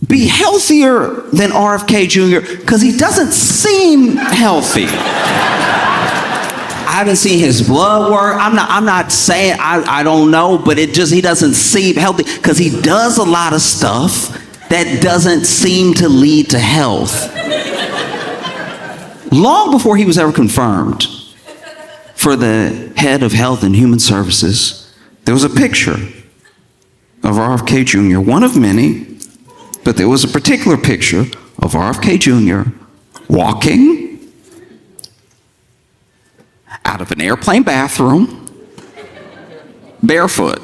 be healthier than RFK Jr. because he doesn't seem healthy. I haven't seen his blood work. I'm not saying I don't know, but he doesn't seem healthy because he does a lot of stuff that doesn't seem to lead to health. Long before he was ever confirmed for the head of Health and Human Services, there was a picture of RFK Jr., one of many, but there was a particular picture of RFK Jr. walking out of an airplane bathroom, barefoot.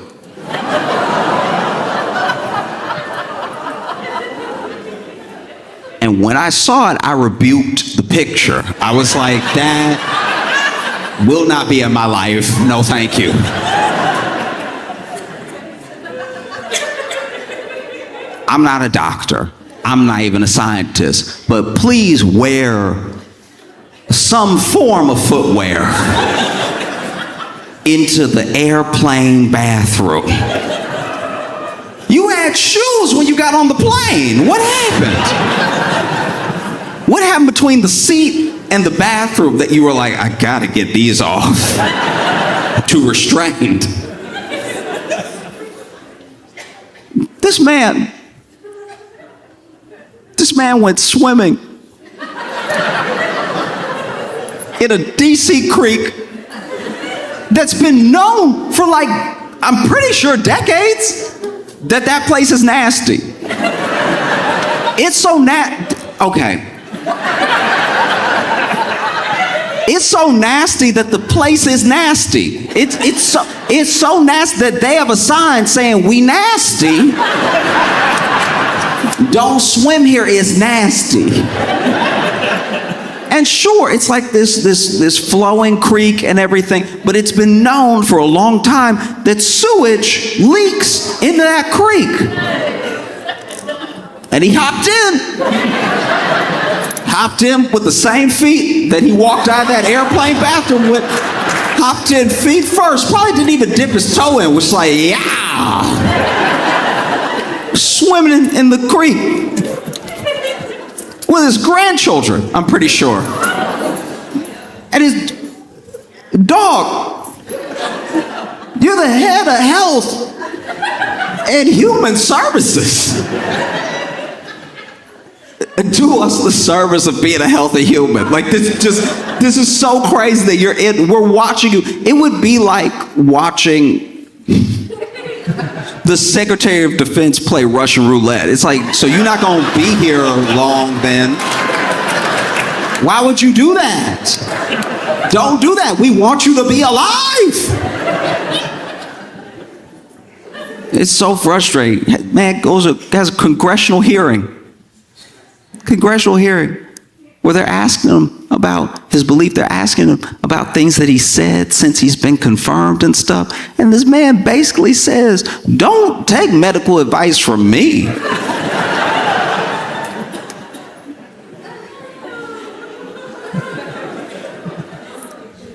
And when I saw it, I rebuked the picture. I was like, that will not be in my life. No, thank you. I'm not a doctor. I'm not even a scientist. But please wear some form of footwear into the airplane bathroom. You had shoes when you got on the plane. What happened? What happened between the seat and the bathroom that you were like, I gotta get these off? Too restrained. This man went swimming in a DC creek that's been known for I'm pretty sure decades, that place is nasty. It's so okay. It's so nasty that the place is nasty. It's so nasty that they have a sign saying, "We nasty. Don't swim here, is nasty." And sure, it's like this flowing creek and everything, but it's been known for a long time that sewage leaks into that creek. And he hopped in with the same feet that he walked out of that airplane bathroom with. Hopped in feet first, probably didn't even dip his toe in, was like, yeah. Swimming in the creek with his grandchildren, I'm pretty sure. And his dog. You're the head of Health and Human Services. Do us the service of being a healthy human. This is so crazy that we're watching you. It would be like watching the Secretary of Defense play Russian roulette. It's like, so you're not gonna be here long then. Why would you do that? Don't do that. We want you to be alive. It's so frustrating. Man, has a congressional hearing where they're asking him about his belief. They're asking him about things that he said since he's been confirmed and stuff. And this man basically says, don't take medical advice from me.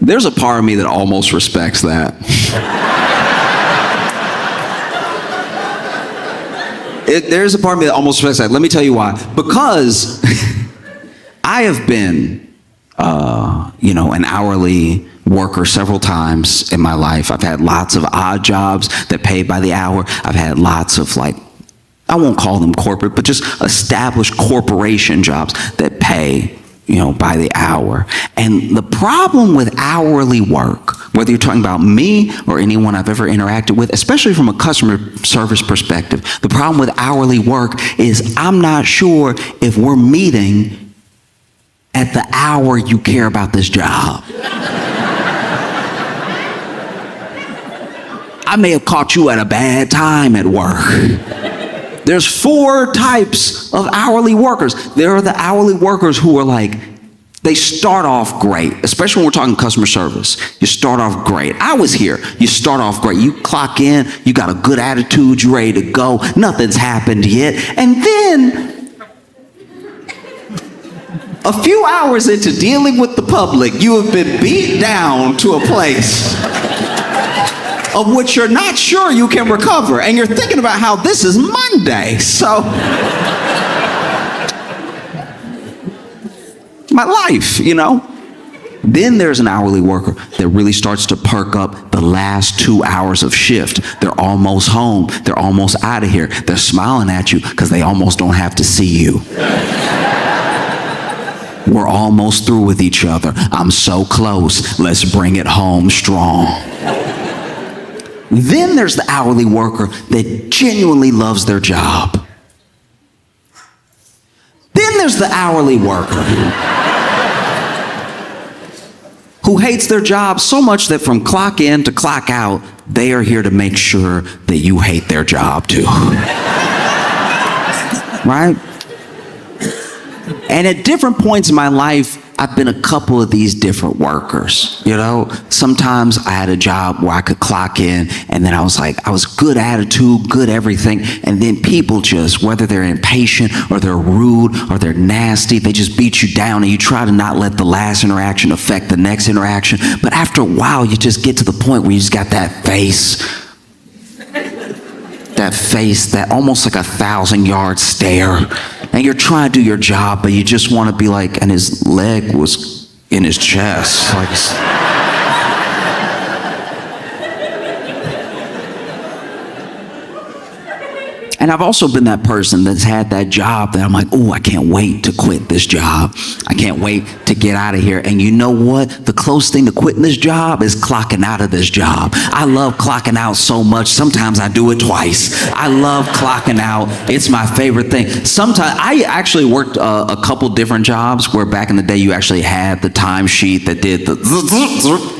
There's a part of me that almost respects that. There's a part of me that almost respects that. Let me tell you why. Because I have been, an hourly worker several times in my life. I've had lots of odd jobs that pay by the hour. I've had lots of I won't call them corporate, but just established corporation jobs that pay, by the hour. And the problem with hourly work, whether you're talking about me or anyone I've ever interacted with, especially from a customer service perspective, the problem with hourly work is I'm not sure if we're meeting at the hour you care about this job. I may have caught you at a bad time at work. There's 4 types of hourly workers. There are the hourly workers who are like, they start off great, especially when we're talking customer service. You start off great. I was here. You start off great. You clock in, you got a good attitude, you're ready to go. Nothing's happened yet. And then, a few hours into dealing with the public, you have been beat down to a place of which you're not sure you can recover. And you're thinking about how this is Monday. So, my life, you know. Then there's an hourly worker that really starts to perk up the last 2 hours of shift. They're almost home. They're almost out of here. They're smiling at you because they almost don't have to see you. We're almost through with each other. I'm so close. Let's bring it home strong. Then there's the hourly worker that genuinely loves their job. Then there's the hourly worker who hates their job so much that from clock in to clock out, they are here to make sure that you hate their job too. Right? And at different points in my life, I've been a couple of these different workers, you know? Sometimes I had a job where I could clock in and then I was good attitude, good everything. And then people just, whether they're impatient or they're rude or they're nasty, they just beat you down and you try to not let the last interaction affect the next interaction. But after a while, you just get to the point where you just got that face, that almost like a 1,000-yard stare. And you're trying to do your job, but you just want to be like, and his leg was in his chest. Like, and I've also been that person that's had that job that I'm like, oh, I can't wait to quit this job. I can't wait to get out of here. And you know what? The closest thing to quitting this job is clocking out of this job. I love clocking out so much. Sometimes I do it twice. I love clocking out. It's my favorite thing. Sometimes I actually worked a couple different jobs where back in the day you actually had the timesheet that did the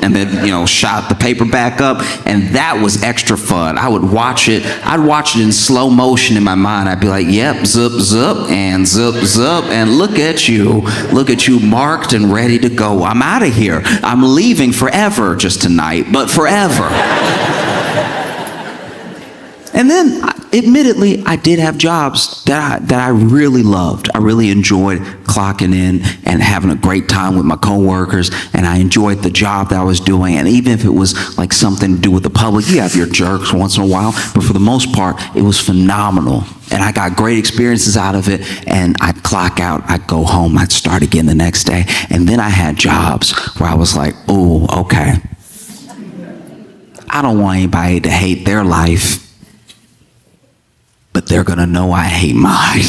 and then, you know, shot the paper back up. And that was extra fun. I would watch it. I'd watch it in slow motion in my mind. I'd be like, yep, zip, zip, and zip, zip, and look at you marked and ready to go. I'm out of here. I'm leaving forever, just tonight, but forever. And then, admittedly, I did have jobs that I really loved. I really enjoyed clocking in and having a great time with my coworkers, and I enjoyed the job that I was doing. And even if it was like something to do with the public, you have your jerks once in a while, but for the most part, it was phenomenal. And I got great experiences out of it, and I'd clock out, I'd go home, I'd start again the next day. And then I had jobs where I was like, oh, okay. I don't want anybody to hate their life, but they're gonna know I hate mine.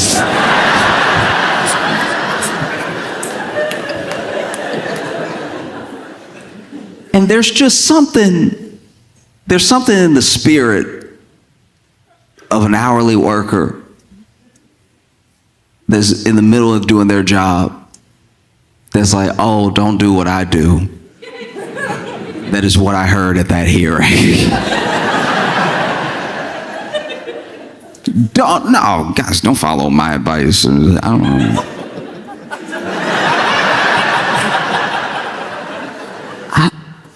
And there's something in the spirit of an hourly worker that's in the middle of doing their job that's like, oh, don't do what I do. That is what I heard at that hearing. Guys, don't follow my advice. I don't know.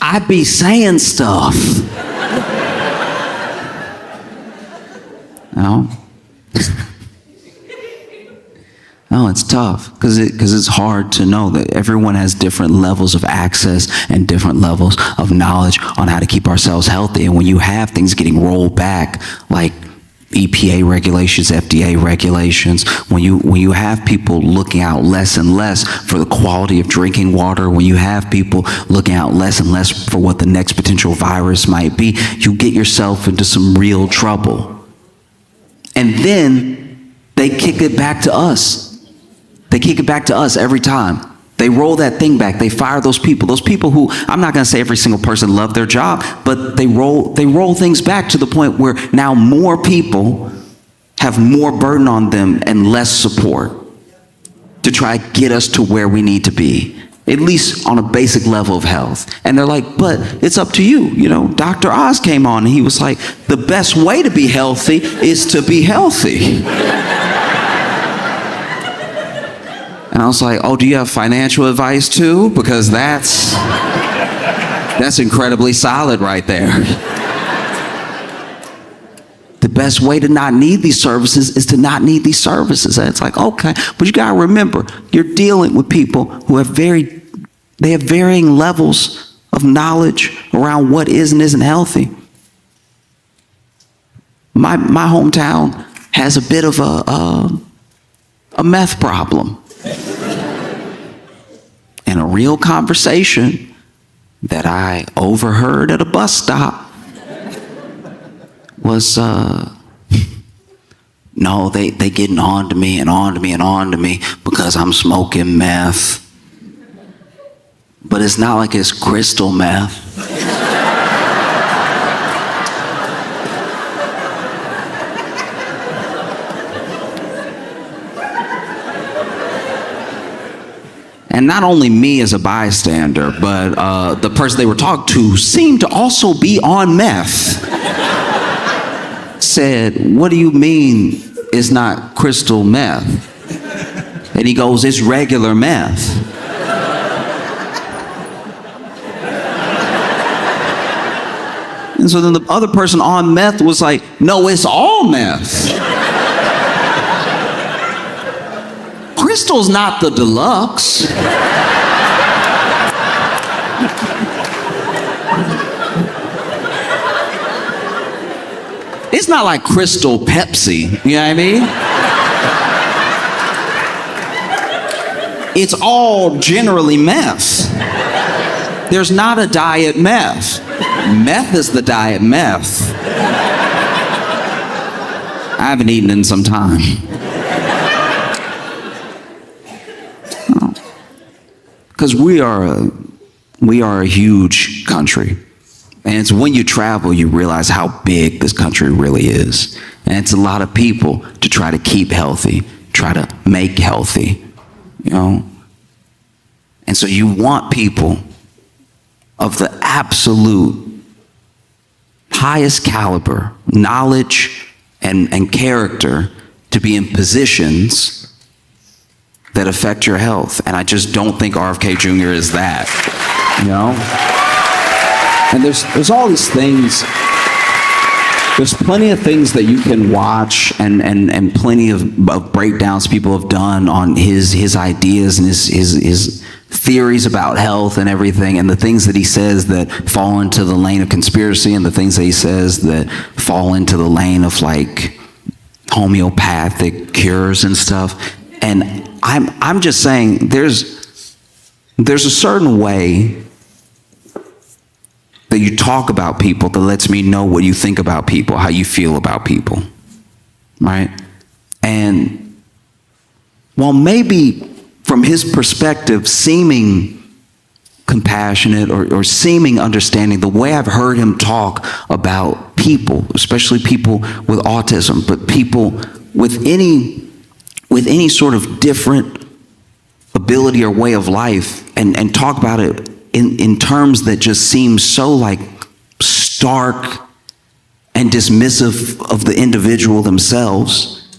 I be saying stuff. No. No, it's tough because it's hard to know that everyone has different levels of access and different levels of knowledge on how to keep ourselves healthy. And when you have things getting rolled back, like EPA regulations, FDA regulations, when you have people looking out less and less for the quality of drinking water, when you have people looking out less and less for what the next potential virus might be, you get yourself into some real trouble. And then they kick it back to us. They kick it back to us every time. They roll that thing back. They fire those people who, I'm not going to say every single person loved their job, but they roll things back to the point where now more people have more burden on them and less support to try to get us to where we need to be. at least on a basic level of health. And they're like, but it's up to you. You know, Dr. Oz came on and he was like, the best way to be healthy is to be healthy. And I was like, oh, do you have financial advice too? Because that's incredibly solid right there. The best way to not need these services is to not need these services. And it's like, okay, but you gotta remember, you're dealing with people who have varying levels of knowledge around what is and isn't healthy. My hometown has a bit of a meth problem. And a real conversation that I overheard at a bus stop was, no, they getting on to me and on to me and on to me because I'm smoking meth. But it's not like it's crystal meth. And not only me as a bystander, but the person they were talking to seemed to also be on meth. Said, what do you mean it's not crystal meth? And he goes, it's regular meth. And so then the other person on meth was like, no, it's all meth. Crystal's not the deluxe. It's not like Crystal Pepsi, you know what I mean? It's all generally meth. There's not a diet meth. Meth is the diet meth. I haven't eaten in some time. Because we are a huge country. And it's when you travel, you realize how big this country really is. And it's a lot of people to try to keep healthy, try to make healthy, you know? And so you want people of the absolute highest caliber, knowledge and character to be in positions that affect your health. And I just don't think RFK Jr. is that, you know? And there's all these things. There's plenty of things that you can watch and plenty of breakdowns people have done on his ideas and his theories about health and everything, and the things that he says that fall into the lane of conspiracy and the things that he says that fall into the lane of like homeopathic cures and stuff. And I'm just saying there's a certain way that you talk about people that lets me know what you think about people, how you feel about people, right? And while maybe from his perspective seeming compassionate or seeming understanding, the way I've heard him talk about people, especially people with autism, but people with any sort of different ability or way of life, and talk about it in terms that just seem so like stark and dismissive of the individual themselves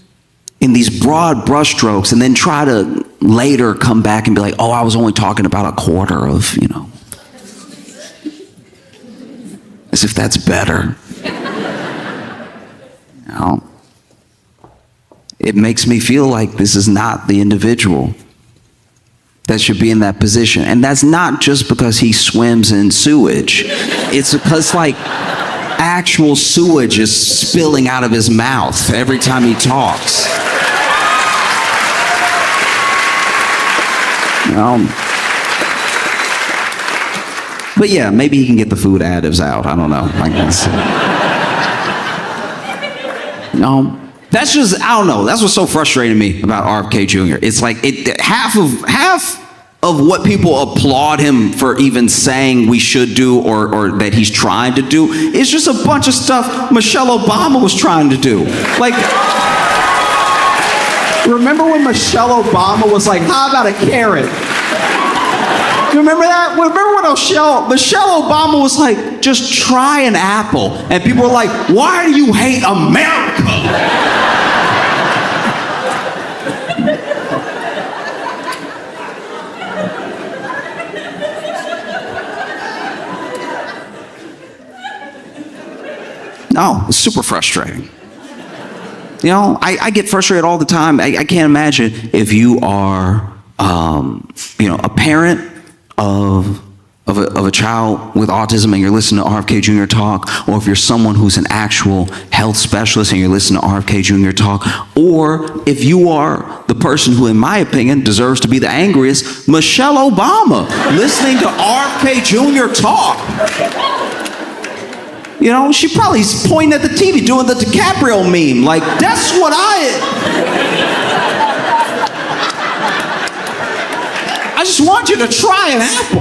in these broad brushstrokes, and then try to later come back and be like, oh, I was only talking about a quarter of, you know, as if that's better. You know? It makes me feel like this is not the individual that should be in that position. And that's not just because he swims in sewage. It's because like actual sewage is spilling out of his mouth every time he talks. But yeah, maybe he can get the food additives out. I don't know. Like that's, that's just, I don't know. That's what's so frustrating me about RFK Jr. It's like half of what people applaud him for even saying we should do or that he's trying to do is just a bunch of stuff Michelle Obama was trying to do. Like, remember when Michelle Obama was like, how about a carrot? remember that? Remember when Michelle Obama was like, just try an apple. And people were like, why do you hate America? No, it's super frustrating. You know, I get frustrated all the time. I can't imagine if you are, a parent of a child with autism and you're listening to RFK Jr. talk, or if you're someone who's an actual health specialist and you're listening to RFK Jr. talk, or if you are the person who, in my opinion, deserves to be the angriest, Michelle Obama, listening to RFK Jr. talk. You know, she probably pointing at the TV doing the DiCaprio meme, like, that's what I just want you to try an apple.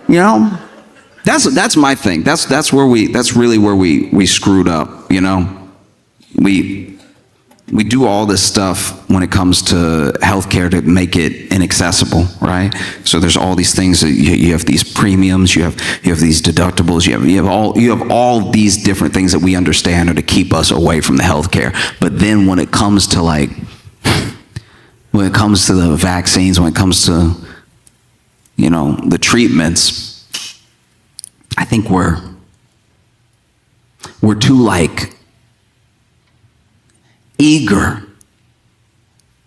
You know, that's my thing. That's really where we screwed up. You know, we do all this stuff when it comes to healthcare to make it inaccessible, right? So there's all these things that you have these premiums, you have these deductibles, you have all these different things that we understand are to keep us away from the healthcare. But then when it comes to the vaccines, when it comes to, you know, the treatments, I think we're too eager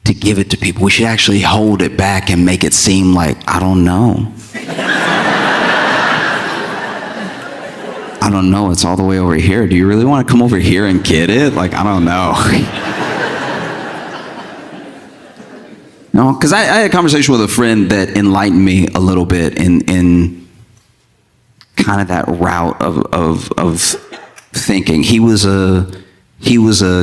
to give it to people. We should actually hold it back and make it seem like, I don't know. I don't know, it's all the way over here. Do you really want to come over here and get it? Like, I don't know. No, because I had a conversation with a friend that enlightened me a little bit in kind of that route of thinking. He was a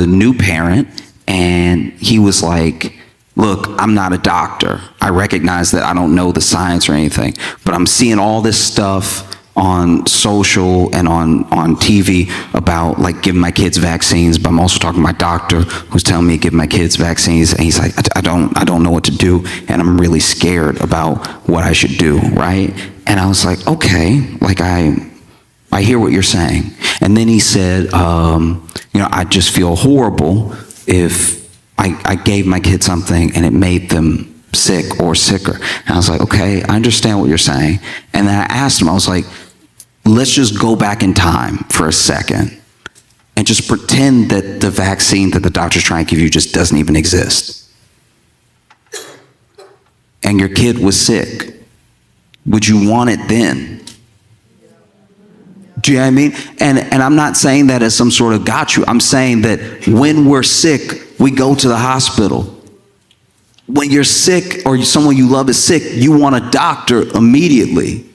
new parent, and he was like, look, I'm not a doctor. I recognize that I don't know the science or anything, but I'm seeing all this stuff on social and on TV about like giving my kids vaccines, but I'm also talking to my doctor who's telling me to give my kids vaccines, and he's like, I don't know what to do, and I'm really scared about what I should do, right? And I was like, okay, like I hear what you're saying. And then he said, I just feel horrible if I gave my kid something and it made them sick or sicker. And I was like, okay, I understand what you're saying. And then I asked him, I was like, let's just go back in time for a second and just pretend that the vaccine that the doctor's trying to give you just doesn't even exist. And your kid was sick. Would you want it then? Do you know what I mean? And I'm not saying that as some sort of got you. I'm saying that when we're sick, we go to the hospital. When you're sick or someone you love is sick, you want a doctor immediately.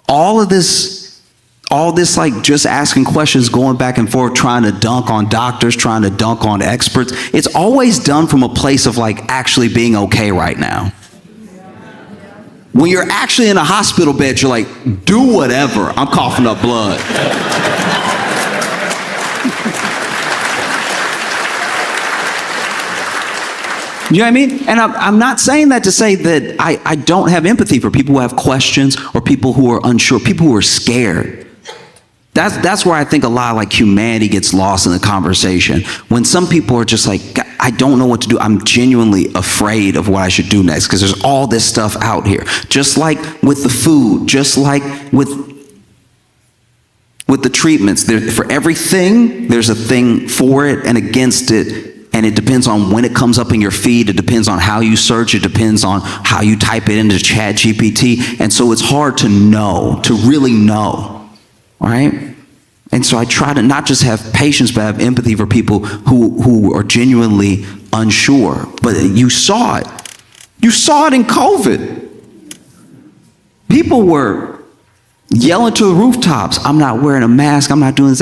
All this like just asking questions, going back and forth, trying to dunk on doctors, trying to dunk on experts. It's always done from a place of like actually being okay right now. When you're actually in a hospital bed, you're like, do whatever. I'm coughing up blood. You know what I mean? And I'm not saying that to say that I don't have empathy for people who have questions or people who are unsure, people who are scared. That's where I think a lot of like humanity gets lost in the conversation. When some people are just like, I don't know what to do. I'm genuinely afraid of what I should do next because there's all this stuff out here. Just like with the food, just like with the treatments. For everything, there's a thing for it and against it. And it depends on when it comes up in your feed. It depends on how you search. It depends on how you type it into ChatGPT. And so it's hard to know, to really know, right? And so I try to not just have patience, but have empathy for people who are genuinely unsure. But you saw it. You saw it in COVID. People were yelling to the rooftops, I'm not wearing a mask, I'm not doing this.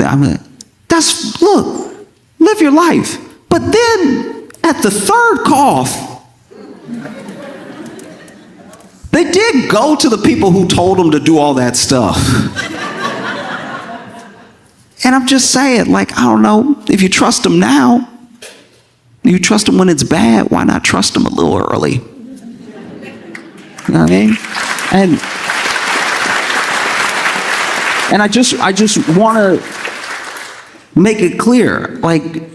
Look, live your life. But then, at the third cough, they did go to the people who told them to do all that stuff. And I'm just saying, like, I don't know, if you trust them now, you trust them when it's bad, why not trust them a little early? You know what I mean? And I just want to make it clear, like,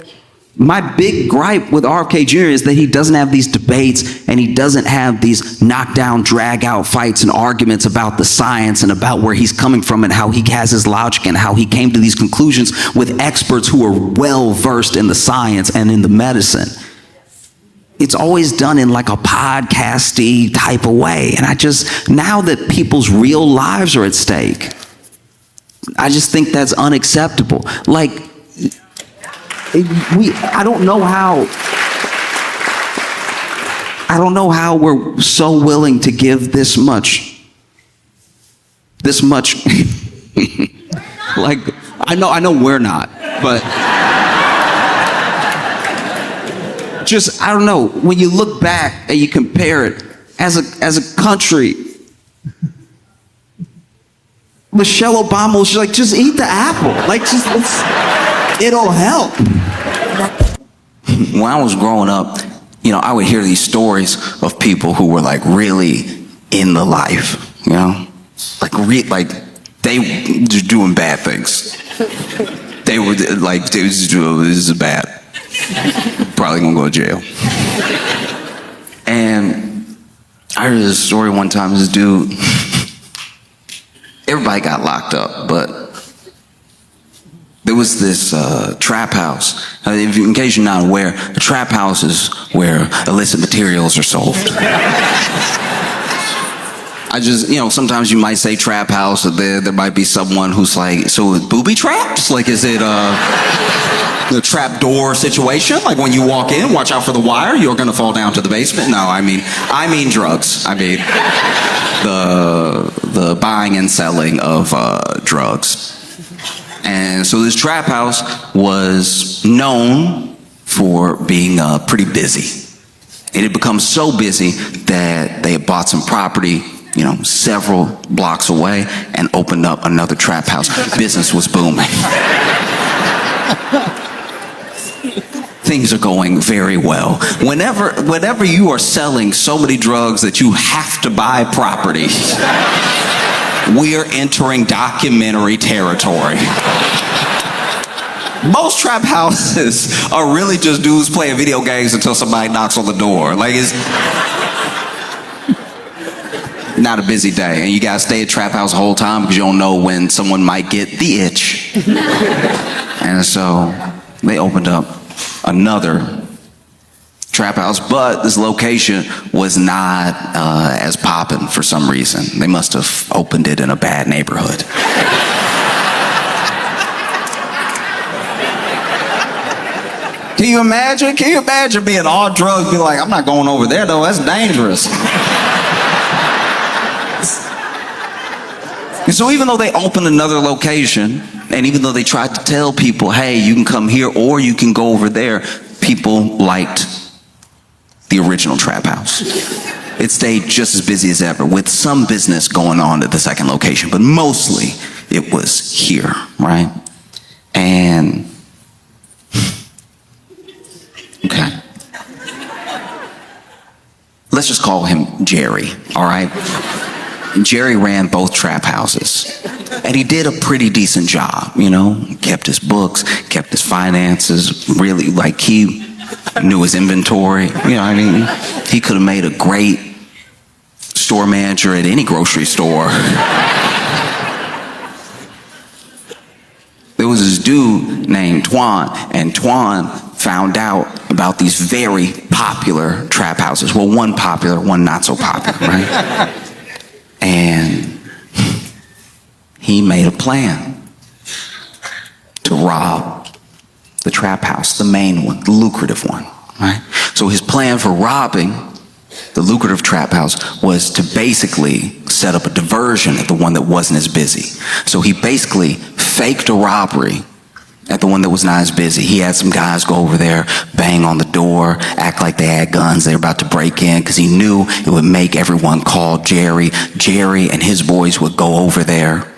my big gripe with RFK Jr. is that he doesn't have these debates and he doesn't have these knockdown, drag-out fights and arguments about the science and about where he's coming from and how he has his logic and how he came to these conclusions with experts who are well-versed in the science and in the medicine. It's always done in like a podcasty type of way. And now that people's real lives are at stake, I just think that's unacceptable. Like, I don't know how we're so willing to give this much. Like, I know we're not, but just, I don't know, when you look back and you compare it as a country, Michelle Obama was like, just eat the apple. Like, it'll help. When I was growing up, I would hear these stories of people who were like really in the life, like they were doing bad things. They were like, this is bad. Probably gonna go to jail. And I heard this story one time. This dude, everybody got locked up, but there was this trap house. In case you're not aware, a trap house is where illicit materials are sold. Sometimes you might say trap house, or there might be someone who's like, so booby traps? Like, is it a trap door situation? Like when you walk in, watch out for the wire, you're gonna fall down to the basement? No, I mean drugs. I mean the buying and selling of drugs. And so this trap house was known for being pretty busy. It had become so busy that they had bought some property, several blocks away and opened up another trap house. Business was booming. Things are going very well. Whenever you are selling so many drugs that you have to buy property, we are entering documentary territory. Most trap houses are really just dudes playing video games until somebody knocks on the door. Like, it's not a busy day, and you gotta stay at trap house the whole time because you don't know when someone might get the itch. And so they opened up another trap house, but this location was not as poppin' for some reason. They must have opened it in a bad neighborhood. Can you imagine? Can you imagine being all drugs, be like, I'm not going over there though, that's dangerous. And so even though they opened another location, and even though they tried to tell people, hey, you can come here or you can go over there, people liked the original trap house. It stayed just as busy as ever, with some business going on at the second location, but mostly it was here, right? And, okay. Let's just call him Jerry, all right? Jerry ran both trap houses, and he did a pretty decent job, kept his books, kept his finances, really, like, he knew his inventory, he could have made a great store manager at any grocery store. There was this dude named Twan, and Twan found out about these very popular trap houses. Well, one popular, one not so popular, right? And he made a plan to rob the trap house, the main one, the lucrative one, right? So his plan for robbing the lucrative trap house was to basically set up a diversion at the one that wasn't as busy. So he basically faked a robbery at the one that was not as busy. He had some guys go over there, bang on the door, act like they had guns, they were about to break in, because he knew it would make everyone call Jerry. Jerry and his boys would go over there,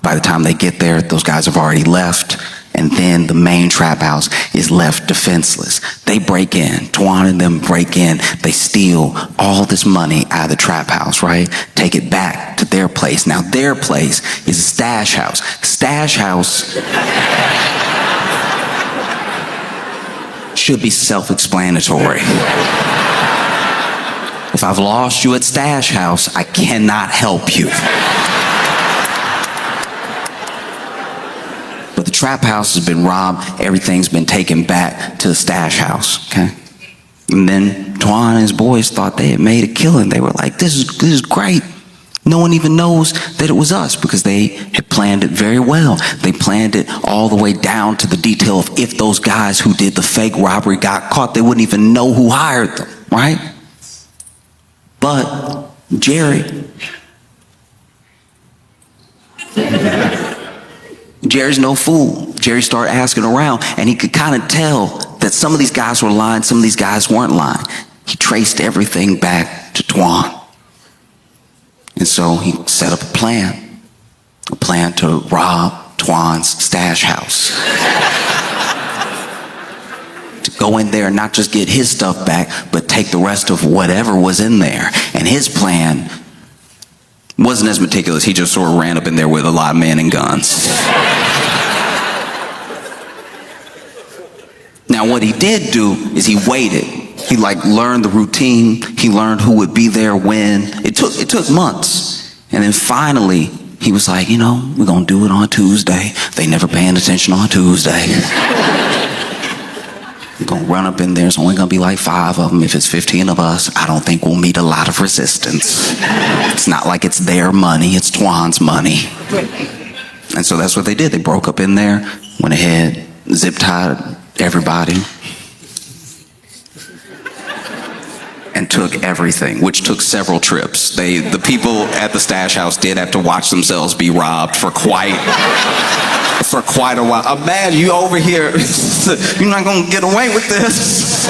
By the time they get there, those guys have already left. And then the main trap house is left defenseless. They break in, Tuan and them break in, they steal all this money out of the trap house, right? Take it back to their place. Now their place is a stash house. Stash house should be self-explanatory. If I've lost you at stash house, I cannot help you. But the trap house has been robbed. Everything's been taken back to the stash house, okay? And then Tuan and his boys thought they had made a killing. They were like, this is great. No one even knows that it was us, because they had planned it very well. They planned it all the way down to the detail of if those guys who did the fake robbery got caught, they wouldn't even know who hired them, right? But Jerry's no fool. Jerry started asking around, and he could kind of tell that some of these guys were lying, some of these guys weren't lying. He traced everything back to Tuan. And so he set up a plan to rob Tuan's stash house. To go in there and not just get his stuff back, but take the rest of whatever was in there. And his plan wasn't as meticulous. He just sort of ran up in there with a lot of men and guns. Now what he did do is he waited. He learned the routine. He learned who would be there when. It took months. And then finally he was like, we're gonna do it on Tuesday. They never paying attention on Tuesday. We're gonna run up in there. It's only gonna be like 5 of them. If it's 15 of us, I don't think we'll meet a lot of resistance. It's not like it's their money, it's Tuan's money. And so that's what they did. They broke up in there, went ahead, zip tied everybody, and took everything, which took several trips. The people at the stash house did have to watch themselves be robbed for quite a while. Imagine you over here, you're not gonna get away with this.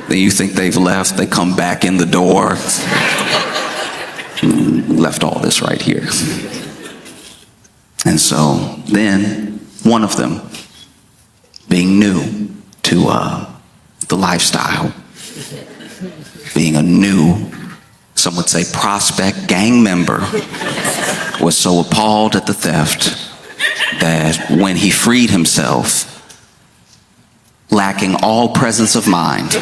Then you think they've left, they come back in the door. Left all this right here. And so then one of them, being new to the lifestyle, being a new, some would say prospect gang member, was so appalled at the theft that when he freed himself, lacking all presence of mind,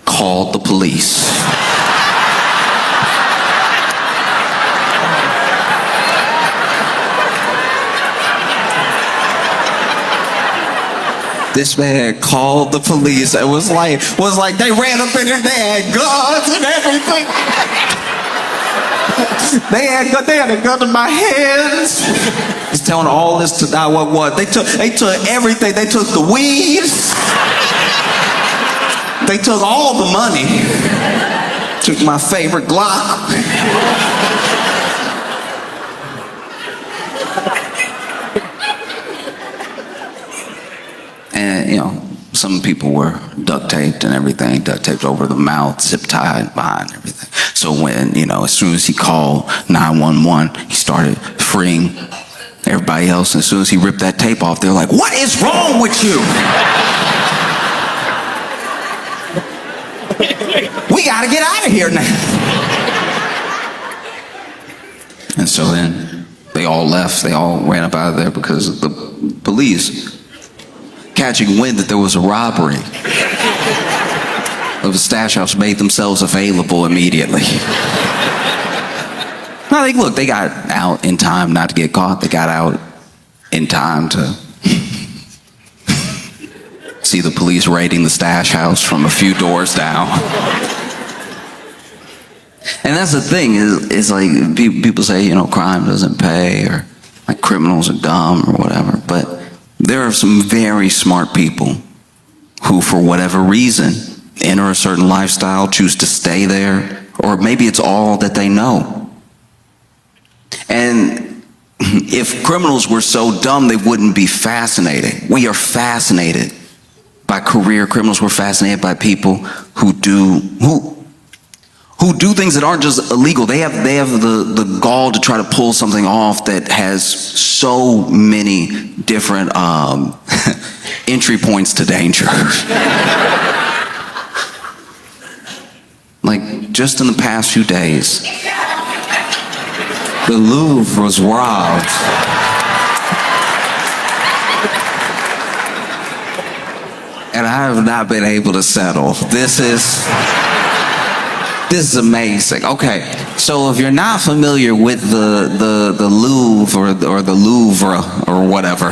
called the police. This man called the police. It was like they ran up in there, they had guns and everything. They had a gun in my hands. He's telling all this to die. What? They took everything. They took the weed. They took all the money. Took my favorite Glock. And, some people were duct taped and everything, duct taped over the mouth, zip tied behind everything. So when, as soon as he called 911, he started freeing everybody else. And as soon as he ripped that tape off, they were like, "What is wrong with you? We gotta get out of here now." And so then they all left. They all ran up out of there because the police, catching wind that there was a robbery of the stash house, made themselves available immediately. No, they got out in time not to get caught. They got out in time to see the police raiding the stash house from a few doors down. And that's the thing, is like people say, crime doesn't pay, or like criminals are dumb or whatever, but there are some very smart people who, for whatever reason, enter a certain lifestyle, choose to stay there, or maybe it's all that they know. And if criminals were so dumb, they wouldn't be fascinated. We are fascinated by career criminals. We're fascinated by people who who do things that aren't just illegal. They have the gall to try to pull something off that has so many different entry points to danger. Like, just in the past few days, the Louvre was robbed. And I have not been able to settle. This is amazing. Okay, so if you're not familiar with the Louvre or the Louvre or whatever,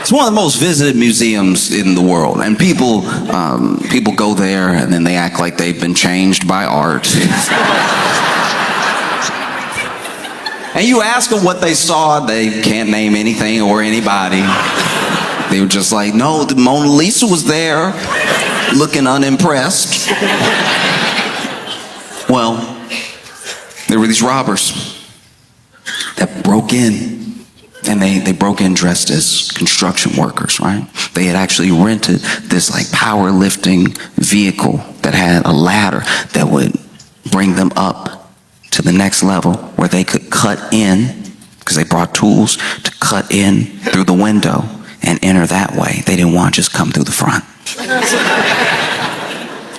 it's one of the most visited museums in the world, and people go there and then they act like they've been changed by art. And you ask them what they saw, they can't name anything or anybody. They were just like, no, the Mona Lisa was there, looking unimpressed. Well, there were these robbers that broke in, and they broke in dressed as construction workers, right? They had actually rented this like powerlifting vehicle that had a ladder that would bring them up to the next level where they could cut in, because they brought tools to cut in through the window and enter that way. They didn't want to just come through the front.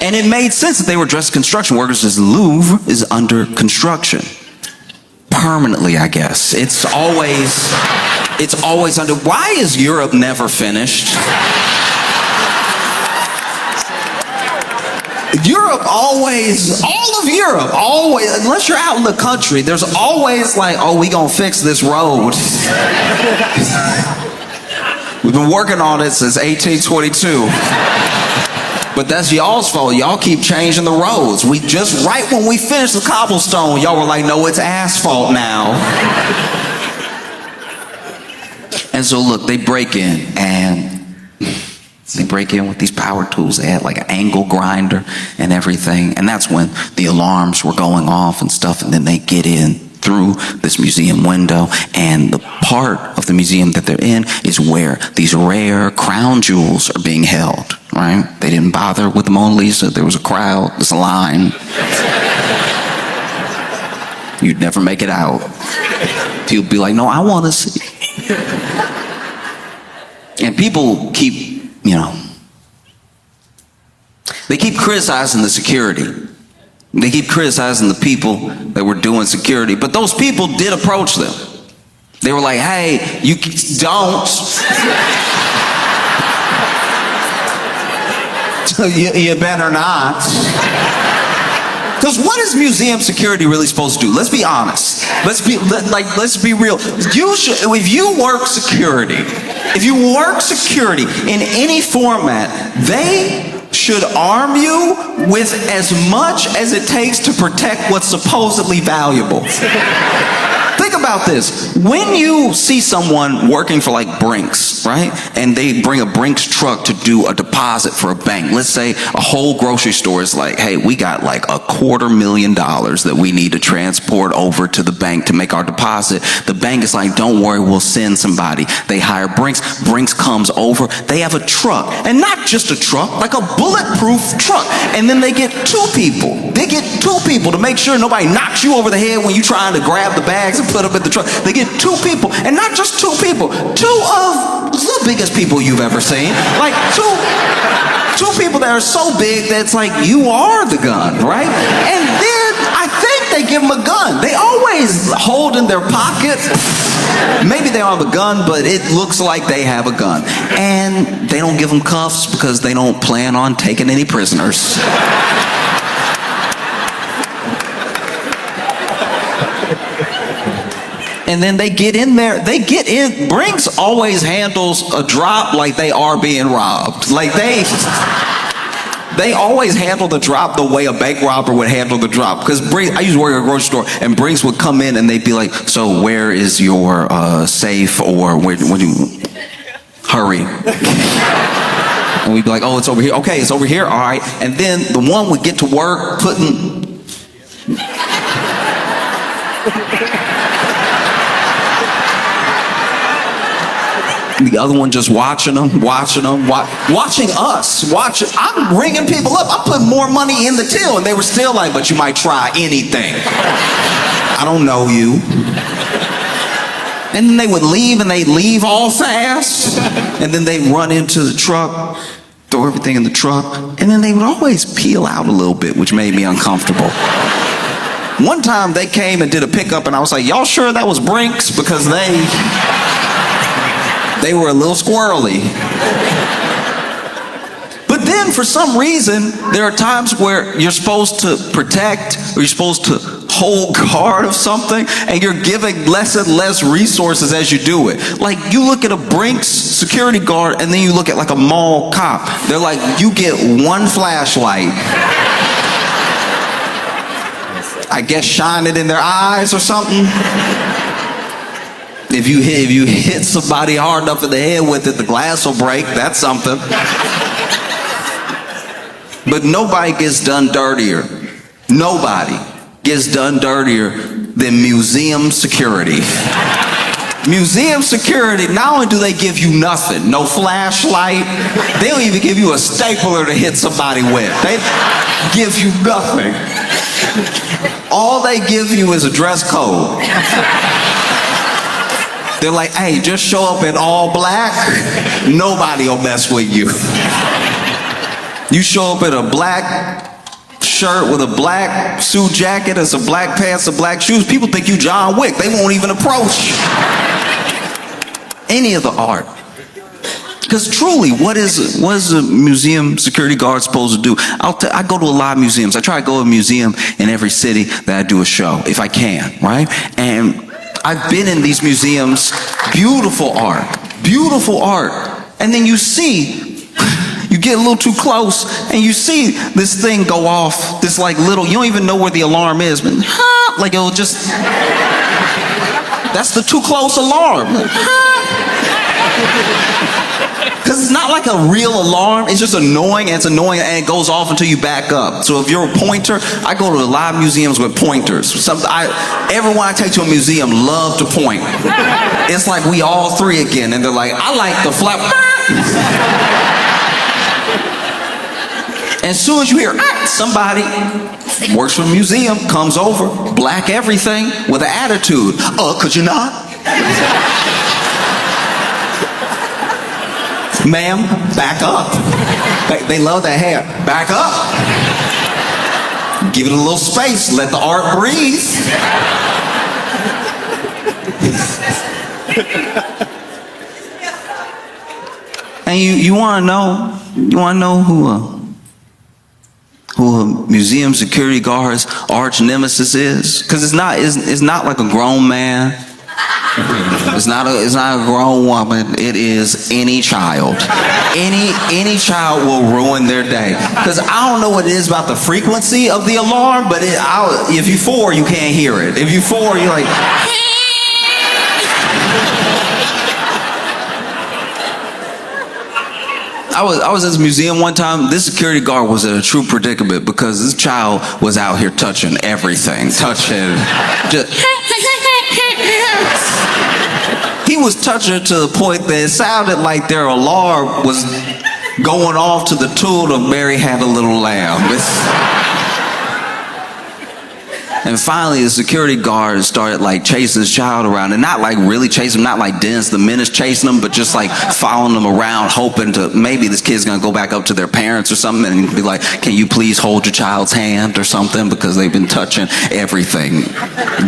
And it made sense that they were dressed as construction workers, as the Louvre is under construction. Permanently, I guess. It's always under. Why is Europe never finished? Europe always, all of Europe, always, unless you're out in the country, there's always like, oh, we gonna fix this road. We've been working on it since 1822. But that's y'all's fault. Y'all keep changing the roads. We just, right when we finished the cobblestone, y'all were like, no, it's asphalt now. And so look, they break in, and they break in with these power tools. They had like an angle grinder and everything. And that's when the alarms were going off and stuff. And then they get in through this museum window. And the part of the museum that they're in is where these rare crown jewels are being held, right? They didn't bother with the Mona Lisa. There was a crowd, there's a line. You'd never make it out. People be like, no, I want to see. And people keep, they keep criticizing the security. They keep criticizing the people that were doing security. But those people did approach them. They were like, hey, you don't. You better not. Because what is museum security really supposed to do? Let's be honest. Let's be real. You should, if you work security in any format, they should arm you with as much as it takes to protect what's supposedly valuable. Think about this. When you see someone working for like Brinks, right? And they bring a Brinks truck to do a deposit for a bank. Let's say a whole grocery store is like, hey, we got like $250,000 that we need to transport over to the bank to make our deposit. The bank is like, don't worry, we'll send somebody. They hire Brinks. Brinks comes over. They have a truck. And not just a truck, like a bulletproof truck. And then they get two people. They get two people to make sure nobody knocks you over the head when you're trying to grab the bags and put them in the truck. They get two people. And not just two people. Two of the biggest people you've ever seen. Like two people that are so big that it's like, you are the gun, right? And then I think they give them a gun. They always hold in their pocket. Maybe they don't have a gun, but it looks like they have a gun. And they don't give them cuffs because they don't plan on taking any prisoners. And then they get in there, Brinks always handles a drop like they are being robbed. Like they always handle the drop the way a bank robber would handle the drop. Because Brinks, I used to work at a grocery store, and Brinks would come in and they'd be like, so where is your safe, or where do you, hurry. And we'd be like, oh, it's over here. Okay, it's over here, all right. And then the one would get to work putting, The other one just watching them, watching us. I'm ringing people up. I'm putting more money in the till, and they were still like, but you might try anything. I don't know you. And then they would leave, and they'd leave all fast. And then they'd run into the truck, throw everything in the truck, and then they would always peel out a little bit, which made me uncomfortable. One time they came and did a pickup, and I was like, y'all sure that was Brinks? Because they were a little squirrely. But then for some reason, there are times where you're supposed to protect, or you're supposed to hold guard of something, and you're giving less and less resources as you do it. Like, you look at a Brinks security guard, and then you look at like a mall cop. They're like, you get one flashlight. I guess shine it in their eyes or something. If you hit somebody hard enough in the head with it, the glass will break. That's something. But nobody gets done dirtier. Nobody gets done dirtier than museum security. Museum security, not only do they give you nothing, no flashlight, they don't even give you a stapler to hit somebody with. They give you nothing. All they give you is a dress code. They're like, hey, just show up in all black, nobody will mess with you. You show up in a black shirt with a black suit jacket and some black pants and black shoes, people think you John Wick. They won't even approach any of the art. Because truly, what is a museum security guard supposed to do? I go to a lot of museums. I try to go to a museum in every city that I do a show, if I can, right? And I've been in these museums, beautiful art. And then you get a little too close, and you see this thing go off, this like little, you don't even know where the alarm is, but like it'll just, that's the too close alarm. Because it's not like a real alarm, it's just annoying, and it goes off until you back up. So if you're a pointer, I go to a lot of museums with pointers. Everyone I take to a museum love to point. It's like we all three again, and they're like, I like the flap. As soon as you hear somebody works for a museum, comes over, black everything, with an attitude. Could you not? Ma'am, back up. They love that hair. Back up. Give it a little space. Let the art breathe. And you want to know who a museum security guard's arch nemesis is? Because it's not like a grown man. It's not a grown woman. It is any child. Any child will ruin their day. Because I don't know what it is about the frequency of the alarm, but if you're 4, you can't hear it. If you're 4, you're like. I was at this museum one time. This security guard was in a true predicament because this child was out here touching everything. He was touching to the point that it sounded like their alarm was going off to the tune of Mary Had a Little Lamb. And finally, the security guard started like chasing his child around, and not like really chasing him, not like Dennis the Menace chasing him, but just like following them around, hoping to maybe this kid's gonna go back up to their parents or something and be like, can you please hold your child's hand or something, because they've been touching everything.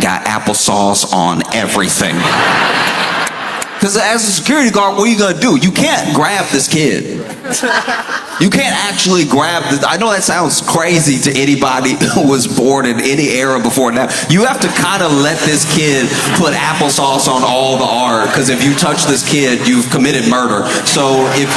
Got applesauce on everything. Because as a security guard, what are you going to do? You can't grab this kid. You can't actually grab this. I know that sounds crazy to anybody who was born in any era before now. You have to kind of let this kid put applesauce on all the art, because if you touch this kid, you've committed murder. So if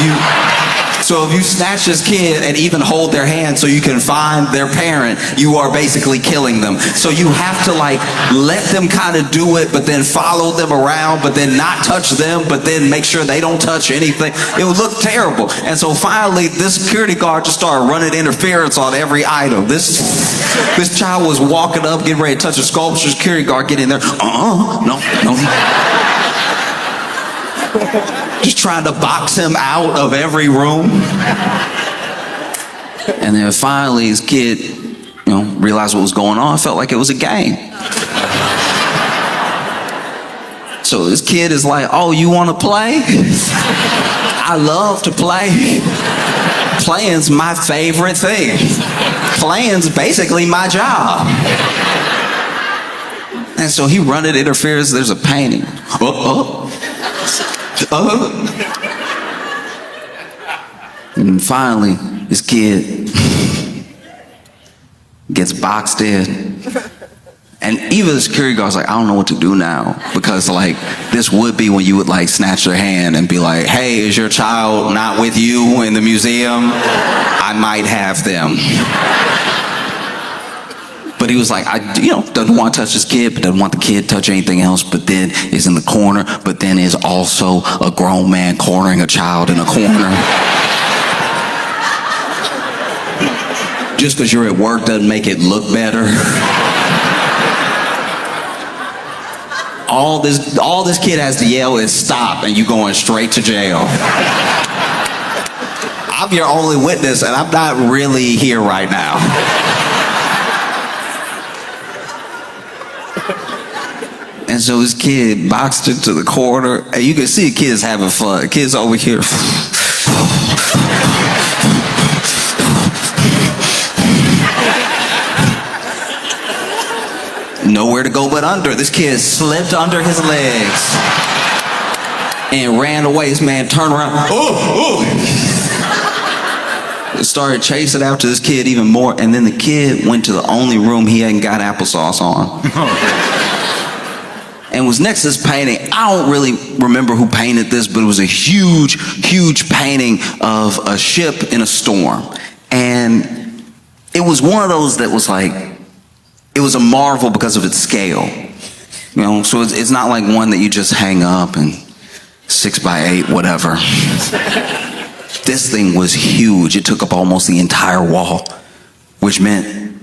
you snatch this kid and even hold their hand so you can find their parent, you are basically killing them. So you have to like let them kind of do it, but then follow them around, but then not touch them, but then make sure they don't touch anything. It would look terrible. And so finally, this security guard just started running interference on every item. This child was walking up, getting ready to touch a sculpture. Security guard get in there. No. just trying to box him out of every room. And then finally his kid, realized what was going on. Felt like it was a game. So this kid is like, oh, you want to play? I love to play. Playing's my favorite thing. Playing's basically my job. And so he running interferes. There's a painting. And finally, this kid gets boxed in. And even the security guard's like, I don't know what to do now. Because like, this would be when you would like snatch their hand and be like, hey, is your child not with you in the museum? I might have them. But he was like, doesn't want to touch his kid, but doesn't want the kid to touch anything else, but then is in the corner, but then is also a grown man cornering a child in a corner. Just because you're at work doesn't make it look better. All this kid has to yell is stop, and you going straight to jail. I'm your only witness, and I'm not really here right now. And so this kid boxed into the corner, and you can see kids having fun. The kid's over here. Nowhere to go but under. This kid slipped under his legs and ran away. This man turned around. Started chasing after this kid even more. And then the kid went to the only room he hadn't got applesauce on. And was next to this painting. I don't really remember who painted this, but it was a huge, huge painting of a ship in a storm. And it was one of those that was like, it was a marvel because of its scale. So it's not like one that you just hang up and 6x8, whatever. This thing was huge. It took up almost the entire wall, which meant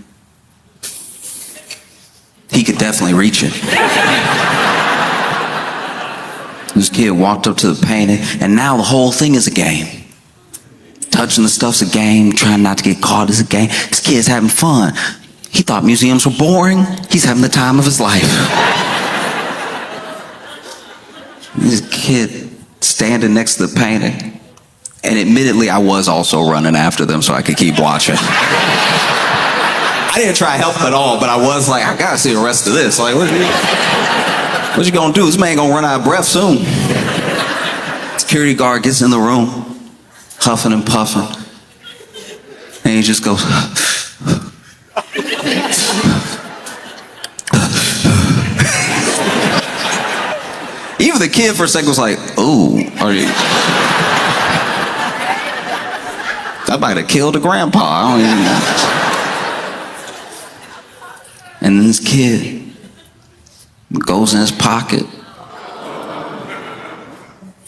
he could definitely reach it. This kid walked up to the painting, and now the whole thing is a game. Touching the stuff's a game, trying not to get caught is a game. This kid's having fun. He thought museums were boring. He's having the time of his life. This kid standing next to the painting. And admittedly, I was also running after them so I could keep watching. I didn't try to help at all, but I was like, I gotta see the rest of this. Like, what you gonna do? This man gonna run out of breath soon. Security guard gets in the room, huffing and puffing. And he just goes, even the kid for a second was like, ooh, are you? I might have killed a grandpa. I don't even know. And then this kid goes in his pocket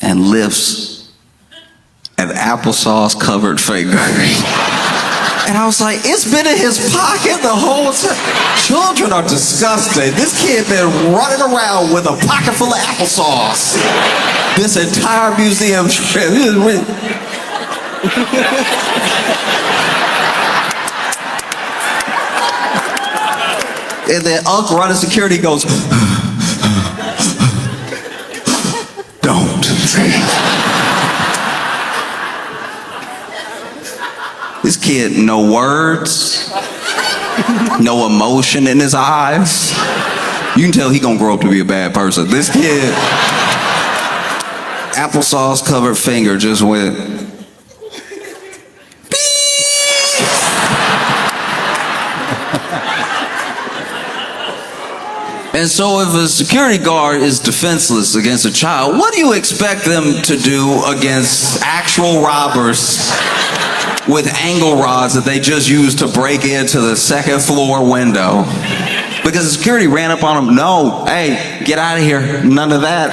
and lifts an applesauce covered finger. And I was like, it's been in his pocket the whole time. Children are disgusting. This kid been running around with a pocket full of applesauce this entire museum trip. And then Unc running security goes, don't. This kid, no words, no emotion in his eyes. You can tell he gonna grow up to be a bad person. This kid, applesauce covered finger just went, beep. And so if a security guard is defenseless against a child, what do you expect them to do against actual robbers with angle rods that they just used to break into the second floor window? Because the security ran up on them, no, hey, get out of here, none of that.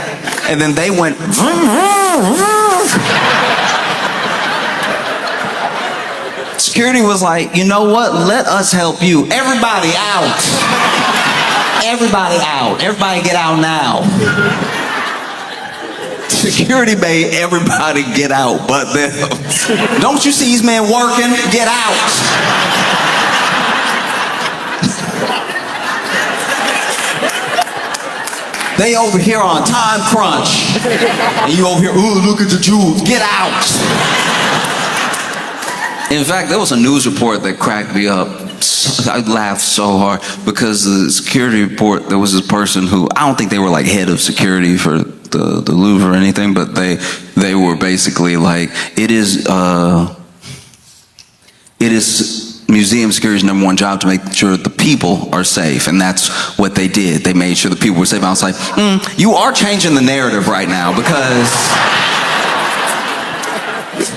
And then they went, security was like, you know what, let us help you. Everybody out. Everybody out. Everybody get out now. Security made everybody get out but them. Don't you see these men working? Get out. They over here on time crunch. And you over here, ooh, look at the jewels. Get out. In fact, there was a news report that cracked me up. I laughed so hard because the security report, there was this person who, I don't think they were like head of security for the Louvre or anything, but they were basically like, it is museum security's #1 job to make sure the people are safe, and that's what they did. They made sure the people were safe. I was like, you are changing the narrative right now, because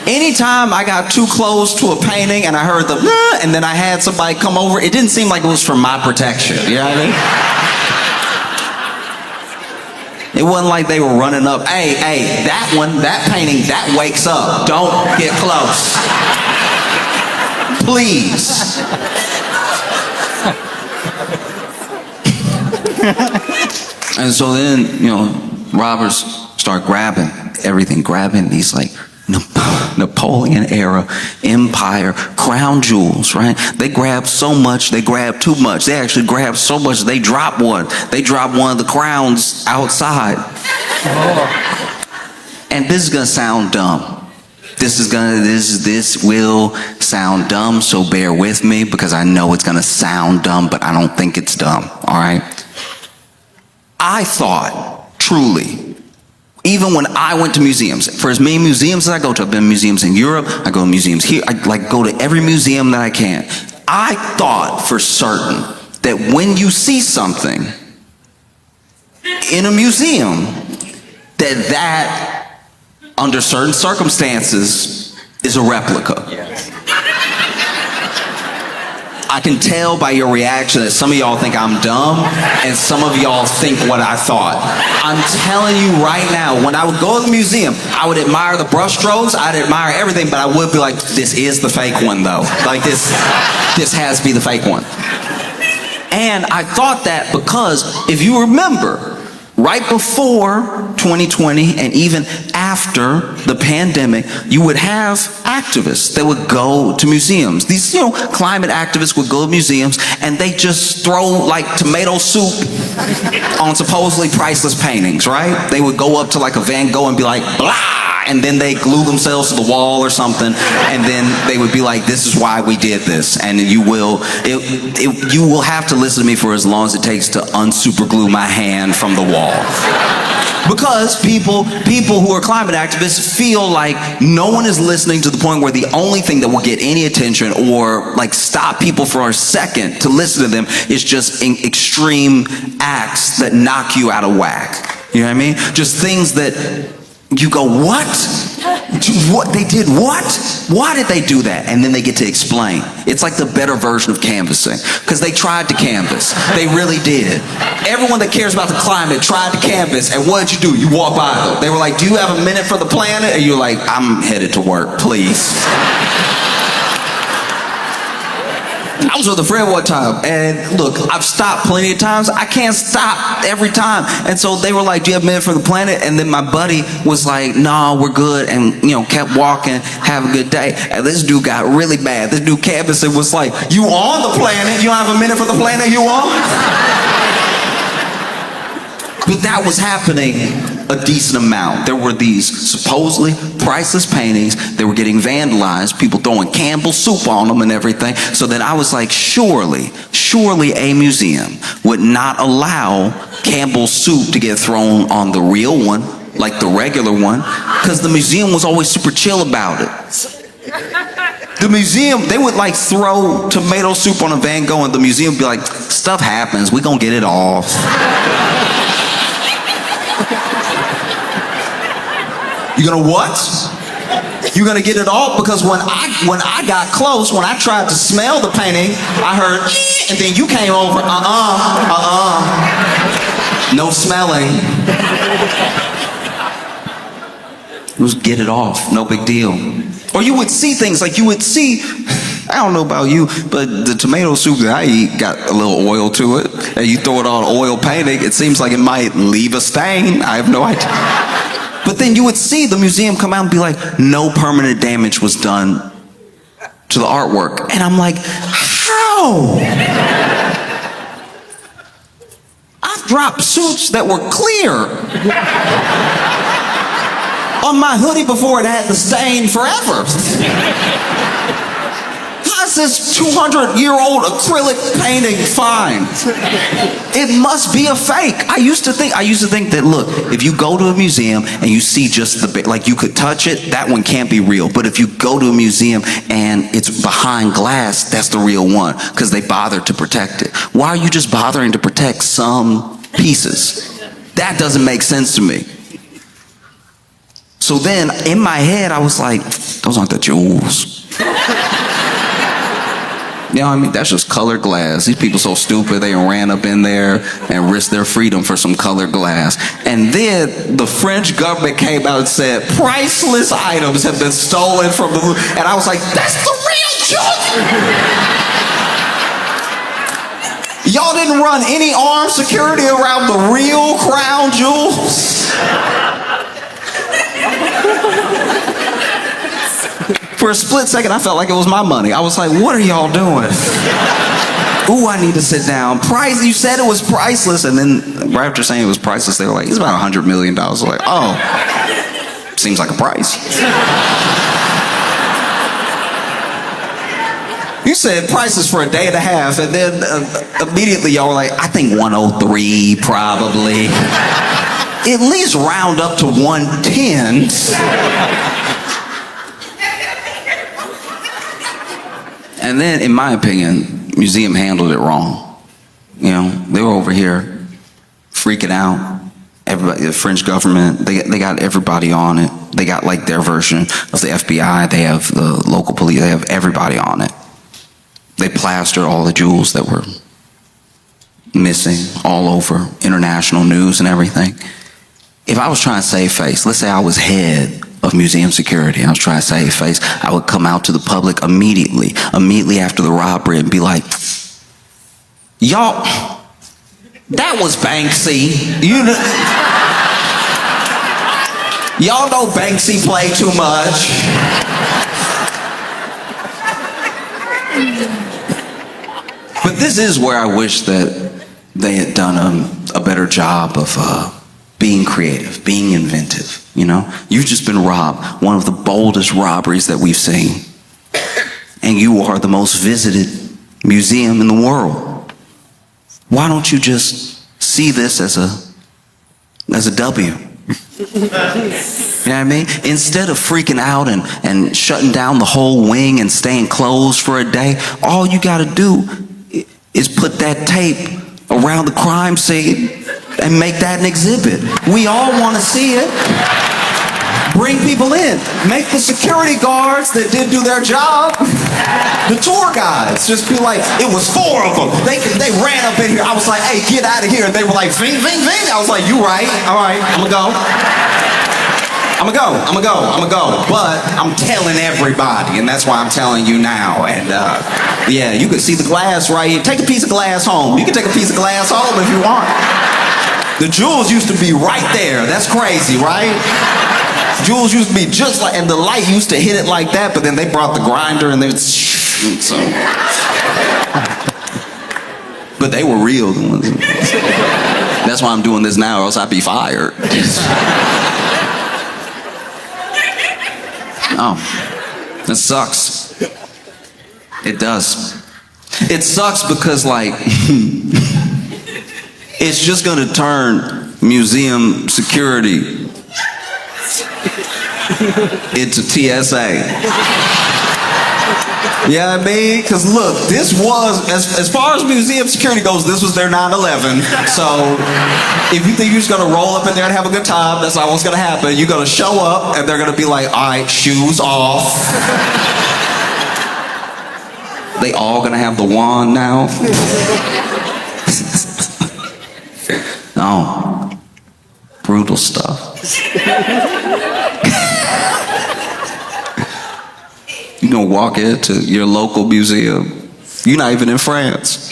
anytime I got too close to a painting and I heard the and then I had somebody come over, it didn't seem like it was for my protection. You know what I mean? It wasn't like they were running up, hey, that one, that painting, that wakes up. Don't get close. Please. And so then, robbers start grabbing everything, grabbing these like Napoleon era empire crown jewels, right? They grabbed so much, they grabbed too much. They actually grabbed so much they dropped one. They dropped one of the crowns outside. And this is gonna sound dumb. This will sound dumb, so bear with me, because I know it's gonna sound dumb, but I don't think it's dumb, all right? I thought, truly, even when I went to museums, for as many museums as I go to, I've been to museums in Europe, I go to museums here, I go to every museum that I can. I thought for certain that when you see something in a museum, that under certain circumstances is a replica. I can tell by your reaction that some of y'all think I'm dumb and some of y'all think what I thought. I'm telling you right now, when I would go to the museum, I would admire the brush strokes, I'd admire everything, but I would be like, this is the fake one though. Like this has to be the fake one. And I thought that because if you remember, right before 2020 and even after the pandemic, you would have activists that would go to museums. These, climate activists would go to museums and they just throw like tomato soup on supposedly priceless paintings, right? They would go up to like a Van Gogh and be like, blah! And then they glue themselves to the wall or something, and then they would be like, this is why we did this. And you will have to listen to me for as long as it takes to unsuperglue my hand from the wall. Because people who are climate activists feel like no one is listening to the point where the only thing that will get any attention or like stop people for a second to listen to them is just extreme acts that knock you out of whack. You know what I mean? Just things that you go, what? What? They did what? Why did they do that? And then they get to explain. It's like the better version of canvassing, because they tried to canvass. They really did. Everyone that cares about the climate tried to canvass, and what did you do? You walk by them. They were like, do you have a minute for the planet? And you're like, I'm headed to work, please. I was with a friend one time, and look, I've stopped plenty of times. I can't stop every time. And so they were like, do you have a minute for the planet? And then my buddy was like, no, we're good, and kept walking, have a good day. And this dude got really bad. This dude canvassed and was like, you on the planet? You don't have a minute for the planet you on? But that was happening a decent amount. There were these supposedly priceless paintings that were getting vandalized, people throwing Campbell soup on them and everything. So then I was like, surely a museum would not allow Campbell soup to get thrown on the real one, like the regular one, because the museum was always super chill about it. The museum, they would like throw tomato soup on a Van Gogh and the museum would be like, stuff happens, we gonna get it off. You gonna what? You gonna get it off? Because when I got close, when I tried to smell the painting, I heard, and then you came over, no smelling. It was get it off, no big deal. Or you would see things like I don't know about you, but the tomato soup that I eat got a little oil to it. And you throw it on oil painting, it seems like it might leave a stain. I have no idea. But then you would see the museum come out and be like, no permanent damage was done to the artwork. And I'm like, how? I've dropped suits that were clear on my hoodie before it had the stain forever. How's this 200-year-old acrylic painting fine? It must be a fake. I used to think that, look, if you go to a museum and you see just like you could touch it, that one can't be real. But if you go to a museum and it's behind glass, that's the real one, because they bothered to protect it. Why are you just bothering to protect some pieces? That doesn't make sense to me. So then in my head, I was like, those aren't the jewels. You know what I mean? That's just colored glass. These people so stupid, they ran up in there and risked their freedom for some colored glass. And then the French government came out and said, priceless items have been stolen from the Louvre. And I was like, that's the real jewel! Y'all didn't run any armed security around the real crown jewels? For a split second, I felt like it was my money. I was like, what are y'all doing? Ooh, I need to sit down. You said it was priceless, and then right after saying it was priceless, they were like, it's about $100 million. I was like, oh, seems like a price. You said priceless for a day and a half, and then immediately y'all were like, I think 103 probably. At least round up to 110. And then, in my opinion, museum handled it wrong. You know, they were over here freaking out. Everybody, the French government, they got everybody on it. They got like their version of the FBI. They have the local police. They have everybody on it. They plastered all the jewels that were missing all over international news and everything. If I was trying to save face, let's say I was head of museum security, I was trying to save face, I would come out to the public immediately after the robbery and be like, y'all, that was Banksy. Y'all know Banksy played too much. But this is where I wish that they had done a better job of being creative, being inventive. You know, you've just been robbed, one of the boldest robberies that we've seen. And you are the most visited museum in the world. Why don't you just see this as a W? You know what I mean? Instead of freaking out and shutting down the whole wing and staying closed for a day, all you gotta do is put that tape around the crime scene and make that an exhibit. We all want to see it. Bring people in. Make the security guards that did do their job, the tour guides, just be like, it was 4 of them. They ran up in here. I was like, hey, get out of here. And they were like, ving, ving, ving. I was like, you right. All right, I'm gonna go. But I'm telling everybody, and that's why I'm telling you now. And yeah, you can see the glass right here. Take a piece of glass home. You can take a piece of glass home if you want. The jewels used to be right there. That's crazy, right? Jewels used to be just like, and the light used to hit it like that, but then they brought the grinder and so. But they were real, the ones. That's why I'm doing this now, or else I'd be fired. Oh, that sucks. It does. It sucks because, like, it's just gonna turn museum security into TSA. You know what I mean? Because look, this was, as far as museum security goes, this was their 9/11. So if you think you're just gonna roll up in there and have a good time, that's not what's gonna happen. You're gonna show up and they're gonna be like, all right, shoes off. They all gonna have the wand now. No. Brutal stuff. You're gonna walk into your local museum. You're not even in France.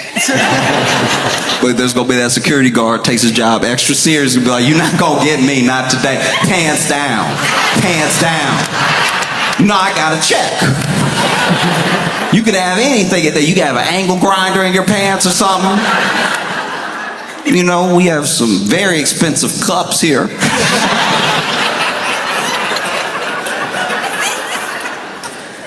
But there's gonna be that security guard takes his job extra serious and be like, you're not gonna get me, not today. Pants down, pants down. No, I got a check. You could have anything. You could have an angle grinder in your pants or something. You know, we have some very expensive cups here.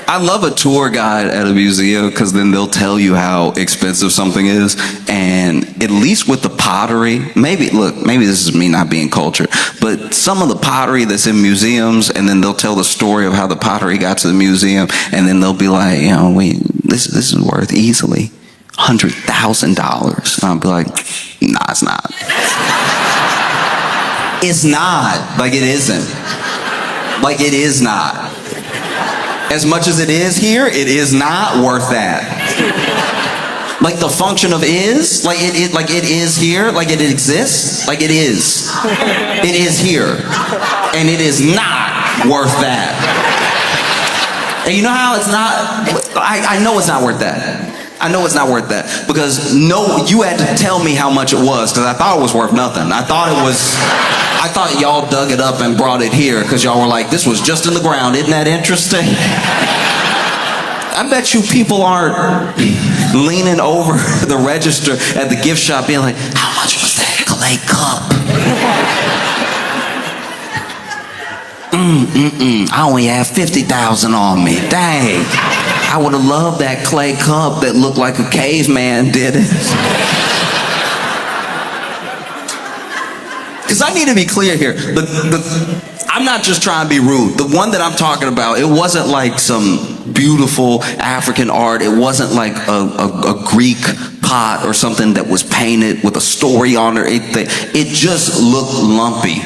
I love a tour guide at a museum because then they'll tell you how expensive something is. And at least with the pottery, maybe this is me not being cultured, but some of the pottery that's in museums, and then they'll tell the story of how the pottery got to the museum, and then they'll be like, you know, this is worth easily $100,000. And I'll be like, nah, it's not. It's not. Like, it isn't. Like, it is not. As much as it is here, it is not worth that. Like the function of is, like it is here, like it exists, like it is. It is here. And it is not worth that. And you know how it's not? I know it's not worth that. I know it's not worth that. Because you had to tell me how much it was, because I thought it was worth nothing. I thought y'all dug it up and brought it here because y'all were like, this was just in the ground. Isn't that interesting? I bet you people aren't leaning over the register at the gift shop being like, how much was that clay cup? I only have 50,000 on me. Dang. I would have loved that clay cup that looked like a caveman did it. Because I need to be clear here. I'm not just trying to be rude. The one that I'm talking about, it wasn't like some beautiful African art. It wasn't like a Greek pot or something that was painted with a story on it. It just looked lumpy.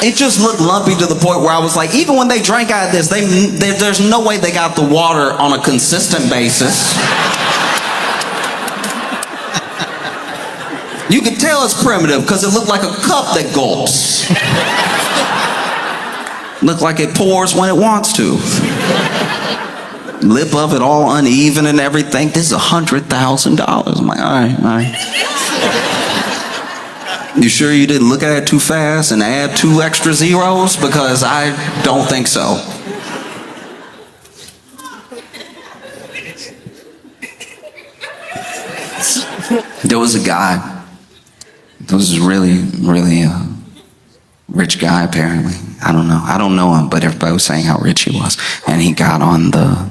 It just looked lumpy to the point where I was like, even when they drank out of this, there's no way they got the water on a consistent basis. You could tell it's primitive because it looked like a cup that gulps. Looked like it pours when it wants to. Lip of it all uneven and everything. This is $100,000. I'm like, all right. You sure you didn't look at it too fast and add 2 extra zeros? Because I don't think so. There was a guy. There was a really rich guy, apparently. I don't know him, but everybody was saying how rich he was. And he got on the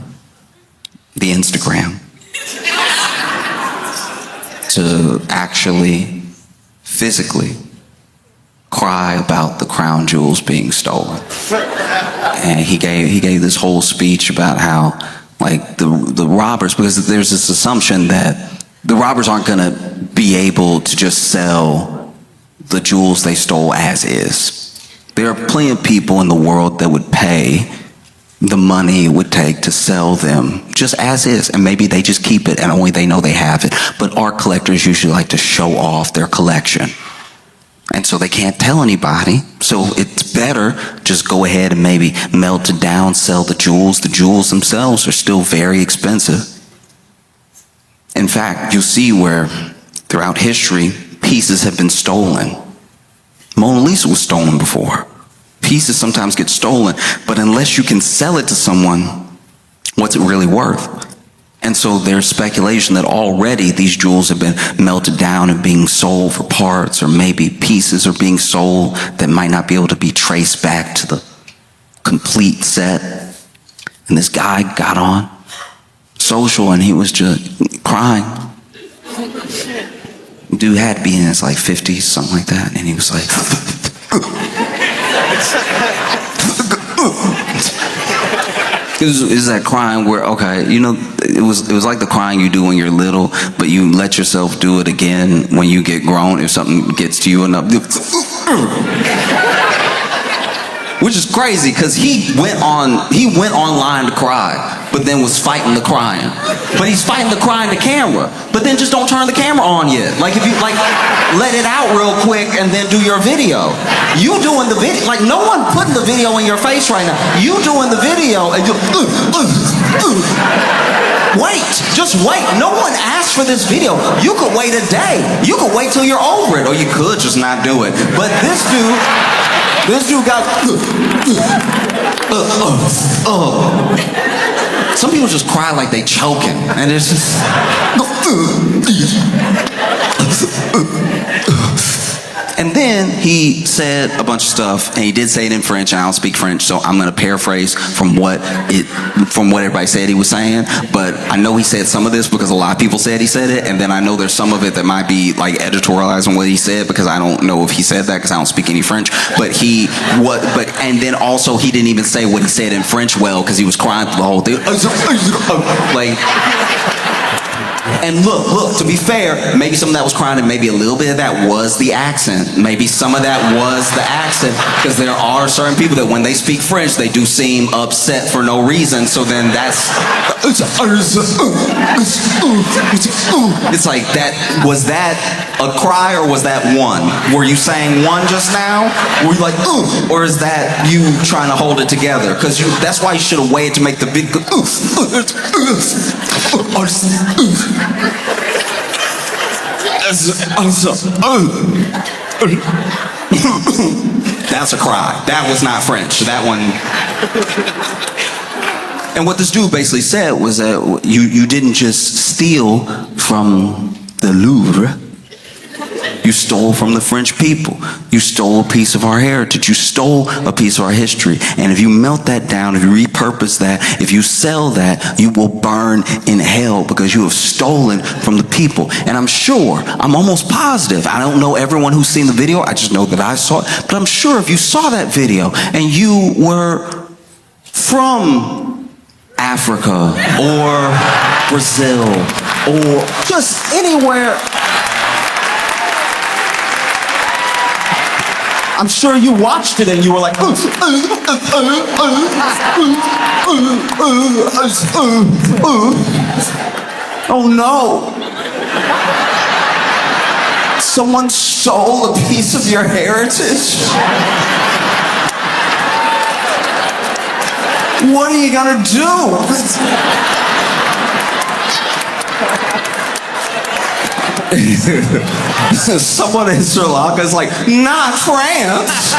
Instagram to actually physically cry about the crown jewels being stolen. And he gave this whole speech about how, like, the robbers, because there's this assumption that the robbers aren't going to be able to just sell the jewels they stole as is. There are plenty of people in the world that would pay the money it would take to sell them just as is, and maybe they just keep it and only they know they have it. But art collectors usually like to show off their collection, and so they can't tell anybody. So it's better just go ahead and maybe melt it down, sell the jewels. The jewels themselves are still very expensive. In fact, you'll see where throughout history pieces have been stolen. Mona Lisa was stolen before. Pieces sometimes get stolen, but unless you can sell it to someone, what's it really worth? And so there's speculation that already these jewels have been melted down and being sold for parts, or maybe pieces are being sold that might not be able to be traced back to the complete set. And this guy got on social and he was just crying. Dude had to be in his like 50s, something like that, and he was like, it was that crying where, okay, you know, it was like the crying you do when you're little, but you let yourself do it again when you get grown if something gets to you enough. Which is crazy because he went online to cry. but then was fighting the crying. But he's fighting the crying to camera. But then just don't turn the camera on yet. Like if you let it out real quick and then do your video. You doing the video, like no one putting the video in your face right now. You doing the video and you wait, just wait. No one asked for this video. You could wait a day. You could wait till you're over it, or you could just not do it. But this dude got some people just cry like they choking, and it's just and then he said a bunch of stuff, and he did say it in French, and I don't speak French, so I'm going to paraphrase from what everybody said he was saying. But I know he said some of this because a lot of people said he said it, and then I know there's some of it that might be like editorializing what he said because I don't know if he said that because I don't speak any French. And then also he didn't even say what he said in French well because he was crying through the whole thing. Like. And look, to be fair, maybe some of that was crying and maybe a little bit of that was the accent. Maybe some of that was the accent because there are certain people that when they speak French, they do seem upset for no reason. So then it's like that, was that a cry or was that one? Were you saying one just now? Were you like, or is that you trying to hold it together? Because that's why you should have waited to make the video. That's a cry. That was not French. That one. And what this dude basically said was that you didn't just steal from the Louvre. You stole from the French people. You stole a piece of our heritage. You stole a piece of our history. And if you melt that down, if you repurpose that, if you sell that, you will burn in hell because you have stolen from the people. And I'm sure, I'm almost positive, I don't know everyone who's seen the video, I just know that I saw it, but I'm sure if you saw that video and you were from Africa or Brazil or just anywhere, I'm sure you watched it and you were like, oh no. Someone stole a piece of your heritage? What are you gonna do? Someone in Sri Lanka is like, not France.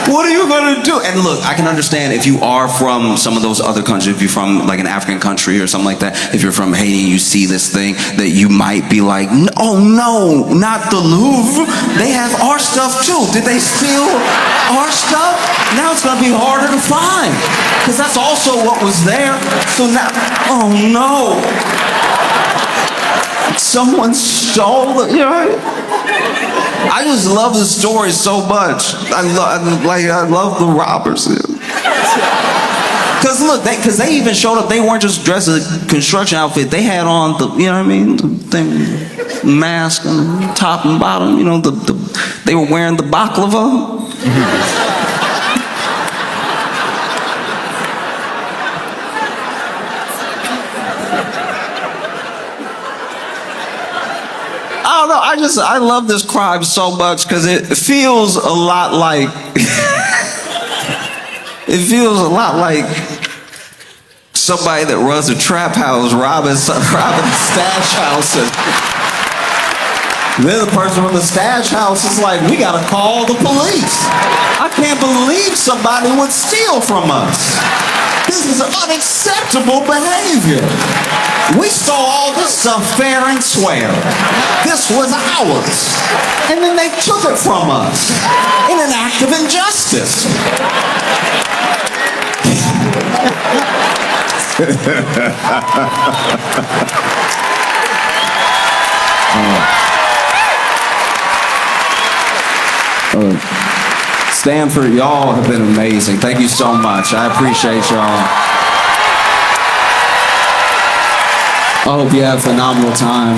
What are you gonna do? And look, I can understand if you are from some of those other countries, if you're from like an African country or something like that, if you're from Haiti and you see this thing, that you might be like, oh no, not the Louvre. They have our stuff too. Did they steal our stuff? Now it's gonna be harder to find because that's also what was there. So now, oh no. Someone stole it, you know? I just love the story so much. I love the robbers. Because look, because they even showed up. They weren't just dressed in a construction outfit. They had on the, you know what I mean, the thing, mask and top and bottom. You know, they were wearing the baklava. I don't know, I love this crime so much because it feels a lot like, somebody that runs a trap house robbing the stash house. And then the person from the stash house is like, we gotta call the police. I can't believe somebody would steal from us. This is unacceptable behavior. We stole all this stuff fair and square. This was ours. And then they took it from us in an act of injustice. Stanford, y'all have been amazing. Thank you so much. I appreciate y'all. I hope you have a phenomenal time.